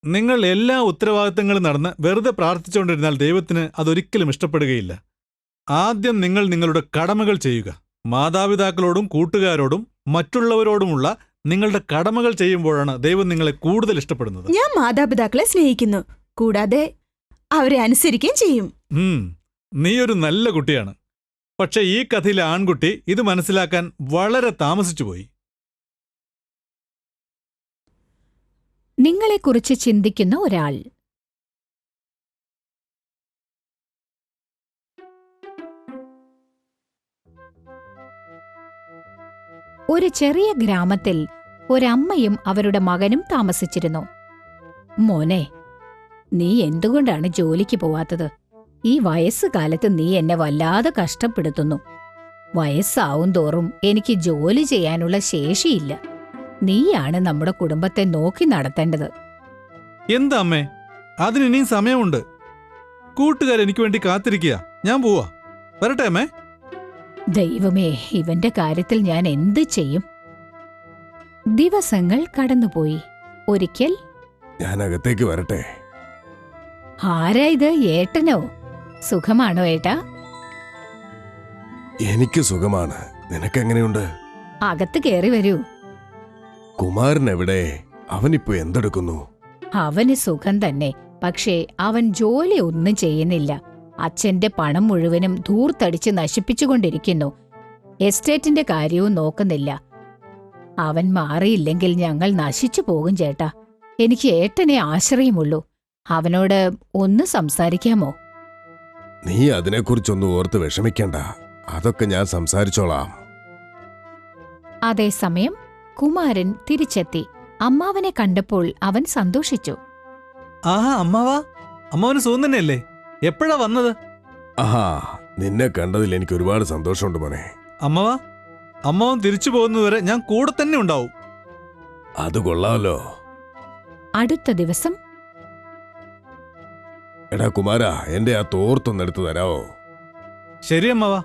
നിങ്ങൾ എല്ലാ ഉത്തരവാദിത്തങ്ങളും നടന്ന് വെറുതെ പ്രാർത്ഥിച്ചുകൊണ്ടിരുന്നാൽ ദൈവത്തിന് അതൊരിക്കലും ഇഷ്ടപ്പെടുകയില്ല. ആദ്യം നിങ്ങൾ നിങ്ങളുടെ കടമകൾ ചെയ്യുക. മാതാപിതാക്കളോടും കൂട്ടുകാരോടും മറ്റുള്ളവരോടുമുള്ള നിങ്ങളുടെ കടമകൾ ചെയ്യുമ്പോഴാണ് ദൈവം നിങ്ങളെ കൂടുതൽ ഇഷ്ടപ്പെടുന്നത്. ഞാൻ മാതാപിതാക്കളെ സ്നേഹിക്കുന്നു, കൂടാതെ അവരെ അനുസരിക്കുകയും ചെയ്യും. നീയൊരു നല്ല കുട്ടിയാണ്. പക്ഷെ ഈ കഥയിലെ ആൺകുട്ടി ഇത് മനസ്സിലാക്കാൻ വളരെ താമസിച്ചുപോയി. നിങ്ങളെക്കുറിച്ച് ചിന്തിക്കുന്ന ഒരാൾ. ഒരു ചെറിയ ഗ്രാമത്തിൽ ഒരമ്മയും അവരുടെ മകനും താമസിച്ചിരുന്നു. മോനെ, നീ എന്തുകൊണ്ടാണ് ജോലിക്ക് പോവാത്തത്? ഈ വയസ്സുകാലത്ത് നീ എന്നെ വല്ലാതെ കഷ്ടപ്പെടുത്തുന്നു. വയസ്സാവും തോറും എനിക്ക് ജോലി ചെയ്യാനുള്ള ശേഷിയില്ല. നീയാണ് നമ്മുടെ കുടുംബത്തെ നോക്കി നടത്തേണ്ടത്. എന്താ അമ്മേ, അതിനിനിയും സമയമുണ്ട്. കൂട്ടുകാരെനിക്ക് വേണ്ടി കാത്തിരിക്കുക. ഞാൻ പോവാ. വരട്ടെ അമ്മേ. ദൈവമേ, ഇവന്റെ കാര്യത്തിൽ ഞാൻ എന്ത് ചെയ്യും? ദിവസങ്ങൾ കടന്നുപോയി. ഒരിക്കൽ, ഞാൻ അകത്തേക്ക് വരട്ടെ? ആരാ ഇത്? ഏട്ടനോ? സുഖമാണോ ഏട്ടാ? എനിക്ക് സുഖമാണ്. നിനക്കെങ്ങനെയുണ്ട്? അകത്ത് കയറി വരൂ. കുമാരൻ എവിടെ? അവനിപ്പോ എന്തെടുക്കുന്നു? അവന് സുഖം തന്നെ. പക്ഷേ അവൻ ജോലി ഒന്നും ചെയ്യുന്നില്ല. അച്ഛന്റെ പണം മുഴുവനും ധൂർത്തടിച്ച് നശിപ്പിച്ചുകൊണ്ടിരിക്കുന്നു. എസ്റ്റേറ്റിന്റെ കാര്യവും നോക്കുന്നില്ല. അവൻ മാറിയില്ലെങ്കിൽ ഞങ്ങൾ നശിച്ചു പോകും ചേട്ടാ. എനിക്ക് ഏട്ടനെ ആശ്രയമുള്ളൂ. അവനോട് ഒന്ന് സംസാരിക്കാമോ? നീ അതിനെക്കുറിച്ചൊന്നും ഓർത്ത് വിഷമിക്കണ്ട. അതൊക്കെ ഞാൻ സംസാരിച്ചോളാം. അതേസമയം കുമാരൻ തിരിച്ചെത്തി. അമ്മാവനെ കണ്ടപ്പോൾ അവൻ സന്തോഷിച്ചു. ആഹാ അമ്മാവാ, അമ്മാവന് സുഖം തന്നെയല്ലേ? എപ്പോഴാ വന്നത്? ആഹാ, നിന്നെ കണ്ടതിൽ എനിക്ക് ഒരുപാട് സന്തോഷമുണ്ട് മോനെ. അമ്മാവാ, അമ്മാവൻ തിരിച്ചു പോകുന്നതുവരെ ഞാൻ കൂടെ തന്നെ ഉണ്ടാവും. അത് കൊള്ളാമല്ലോ. അടുത്ത ദിവസം എടാ കുമാരാ, എന്റെ ആ തോർത്തൊന്നെടുത്ത് തരാവോ? ശരി അമ്മാവാ.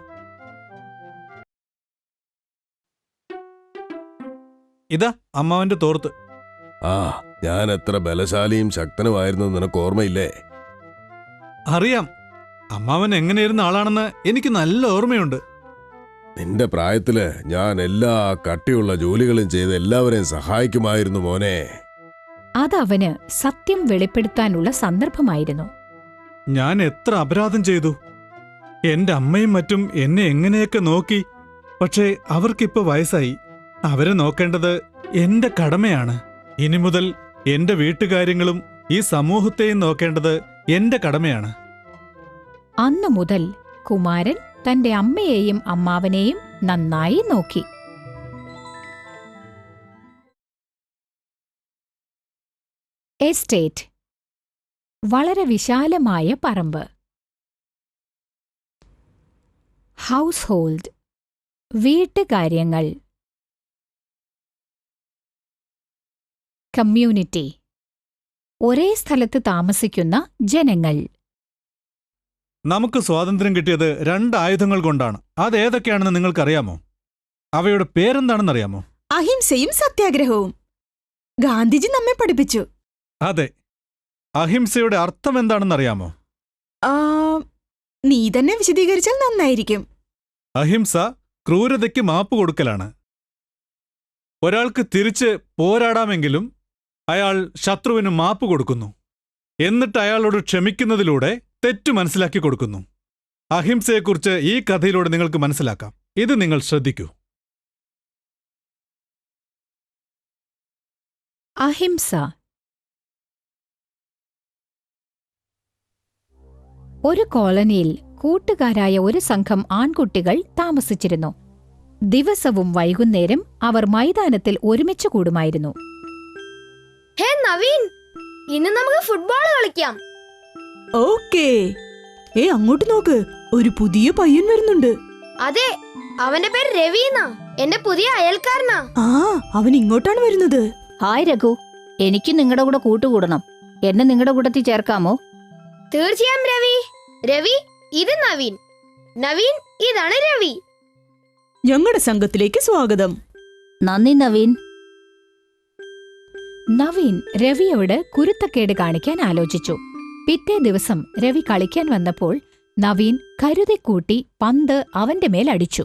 ഇതാ അമ്മാവന്റെ തോർത്ത്. ആ, ഞാൻ എത്ര ബലശാലിയും ശക്തനുമായിരുന്നു നിനക്ക് ഓർമ്മയില്ലേ? അറിയാം, അമ്മാവൻ എങ്ങനെയിരുന്ന ആളാണെന്ന് എനിക്ക് നല്ല ഓർമ്മയുണ്ട്. നിന്റെ പ്രായത്തില് ഞാൻ എല്ലാ കട്ടിയുള്ള ജോലികളും ചെയ്ത് എല്ലാവരെയും സഹായിക്കുമായിരുന്നു മോനെ. അതവന് സത്യം വെളിപ്പെടുത്താനുള്ള സന്ദർഭമായിരുന്നു. ഞാൻ എത്ര അപരാധം ചെയ്തു. എന്റെ അമ്മയും മറ്റും എന്നെ എങ്ങനെയൊക്കെ നോക്കി. പക്ഷേ അവർക്കിപ്പോ വയസ്സായി. അവരെ നോക്കേണ്ടത് എന്റെ കടമയാണ്. ഇനി മുതൽ എന്റെ വീട്ടുകാര്യങ്ങളും ഈ സമൂഹത്തെയും നോക്കേണ്ടത് എന്റെ കടമയാണ്. അന്നു മുതൽ കുമാരൻ തന്റെ അമ്മയെയും അമ്മാവനെയും നന്നായി നോക്കി. എസ്റ്റേറ്റ്. വളരെ വിശാലമായ പറമ്പ്. Household. വീട്ടുകാര്യങ്ങൾ. കമ്മ്യൂണിറ്റി. ഒരേ സ്ഥലത്ത് താമസിക്കുന്ന ജനങ്ങൾ. നമുക്ക് സ്വാതന്ത്ര്യം കിട്ടിയത് 2 ആയുധങ്ങൾ കൊണ്ടാണ്. അതേതൊക്കെയാണെന്ന് നിങ്ങൾക്കറിയാമോ? അവയുടെ പേരെന്താണെന്നറിയാമോ? അഹിംസയും സത്യാഗ്രഹവും. ഗാന്ധിജി നമ്മെ പഠിപ്പിച്ചു. അതെ. അഹിംസയുടെ അർത്ഥം എന്താണെന്നറിയാമോ? ആ, നീ തന്നെ വിശദീകരിച്ചാൽ നന്നായിരിക്കും. അഹിംസ ക്രൂരതയ്ക്ക് മാപ്പ് കൊടുക്കലാണ്. ഒരാൾക്ക് തിരിച്ച് പോരാടാമെങ്കിലും അയാൾ ശത്രുവിന് മാപ്പ് കൊടുക്കുന്നു. എന്നിട്ട് അയാളോട് ക്ഷമിക്കുന്നതിലൂടെ തെറ്റു മനസ്സിലാക്കി കൊടുക്കുന്നു. അഹിംസയെക്കുറിച്ച് ഈ കഥയിലൂടെ നിങ്ങൾക്ക് മനസ്സിലാക്കാം. ഇത് നിങ്ങൾ ശ്രദ്ധിക്കൂ. അഹിംസ. ഒരു കോളനിയിൽ കൂട്ടുകാരായ ഒരു സംഘം ആൺകുട്ടികൾ താമസിച്ചിരുന്നു. ദിവസവും വൈകുന്നേരം അവർ മൈതാനത്തിൽ ഒരുമിച്ച് കൂടുമായിരുന്നു. ഹേ നവീൻ, ഇന്ന് നമുക്ക് ഫുട്ബോൾ കളിക്കാം. ഓക്കേ. അങ്ങോട്ട് നോക്ക്, ഒരു പുതിയ പയ്യൻ വരുന്നുണ്ട്. അതെ, അവന്റെ പേര് രവി എന്നാ. എന്റെ പുതിയ അയൽക്കാരനാ. ആ, അവൻ ഇങ്ങോട്ടാണ് വരുന്നത്. ഹായ് രഘു, എനിക്ക് നിങ്ങളുടെ കൂടെ കൂട്ടുകൂടണം. എന്നെ നിങ്ങളുടെ കൂട്ടത്തിൽ ചേർക്കാമോ? തീർച്ചയായും രവി. രവി, ഇത് നവീൻ. നവീൻ, ഇതാണ് രവി. ഞങ്ങളുടെ സംഘത്തിലേക്ക് സ്വാഗതം. നന്ദി നവീൻ. നവീൻ രവിയോട് കുരുത്തക്കേട് കാണിക്കാൻ ആലോചിച്ചു. പിറ്റേ ദിവസം രവി കളിക്കാൻ വന്നപ്പോൾ നവീൻ കരുതിക്കൂട്ടി പന്ത് അവന്റെ മേൽ അടിച്ചു.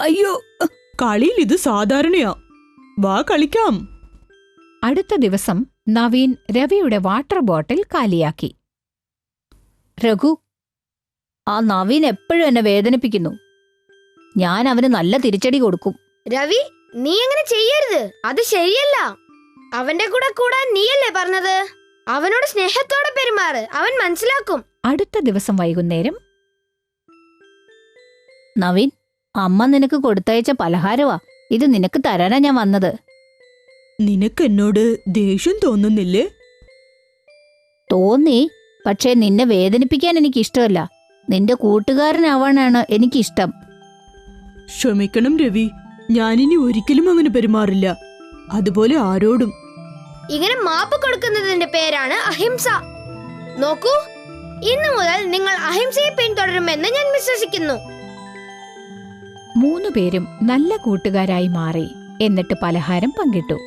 അയ്യോ, കളിയിൽ ഇത് സാധാരണയാ. വാ കളിക്കാം. അടുത്ത ദിവസം നവീൻ രവിയുടെ വാട്ടർ ബോട്ടിൽ കാലിയാക്കി. രഘു, ആ നവീൻ എപ്പോഴും എന്നെ വേദനിപ്പിക്കുന്നു. ഞാൻ അവന് നല്ല തിരിച്ചടി കൊടുക്കും. രവി, നീ അങ്ങനെ ചെയ്യരുത്. അത് ശരിയല്ല. അവന്റെ കൂടെ കൂടാൻ നീയല്ലേ പറഞ്ഞത്? അവനോട് സ്നേഹത്തോടെ പെരുമാറ്. അവൻ മനസ്സിലാക്കും. അടുത്ത ദിവസം വൈകുന്നേരം നവീൻ, അമ്മ നിനക്ക് കൊടുത്തയച്ച പലഹാരവാ. ഇത് നിനക്ക് തരാനാ ഞാൻ വന്നത്. നിനക്ക് എന്നോട് ദേഷ്യം തോന്നുന്നില്ലേ? തോന്നി, പക്ഷേ നിന്നെ വേദനിപ്പിക്കാൻ എനിക്കിഷ്ടമല്ല. നിന്റെ കൂട്ടുകാരനാവാനാണ് എനിക്കിഷ്ടം. ക്ഷമിക്കണം രവി, ഞാനിനി ഒരിക്കലും അങ്ങനെ പെരുമാറില്ല. അതുപോലെ ആരോടും. ഇങ്ങനെ മാപ്പ് കൊടുക്കുന്നതിന്റെ പേരാണ് അഹിംസ. നോക്കൂ, ഇന്നു മുതൽ നിങ്ങൾ അഹിംസയെ പിന്തുടരുമെന്ന് ഞാൻ വിശ്വസിക്കുന്നു. 3 പേരും നല്ല കൂട്ടുകാരായി മാറി. എന്നിട്ട് പലഹാരം പങ്കിട്ടു.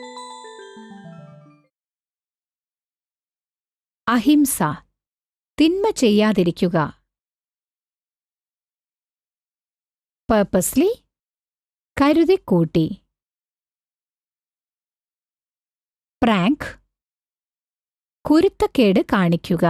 അഹിംസ. തിന്മ ചെയ്യാതിരിക്കുക. പർപ്പസ്ലി. കരുതിക്കൂട്ടി. പ്രാങ്ക്. കുരുത്തക്കേട് കാണിക്കുക.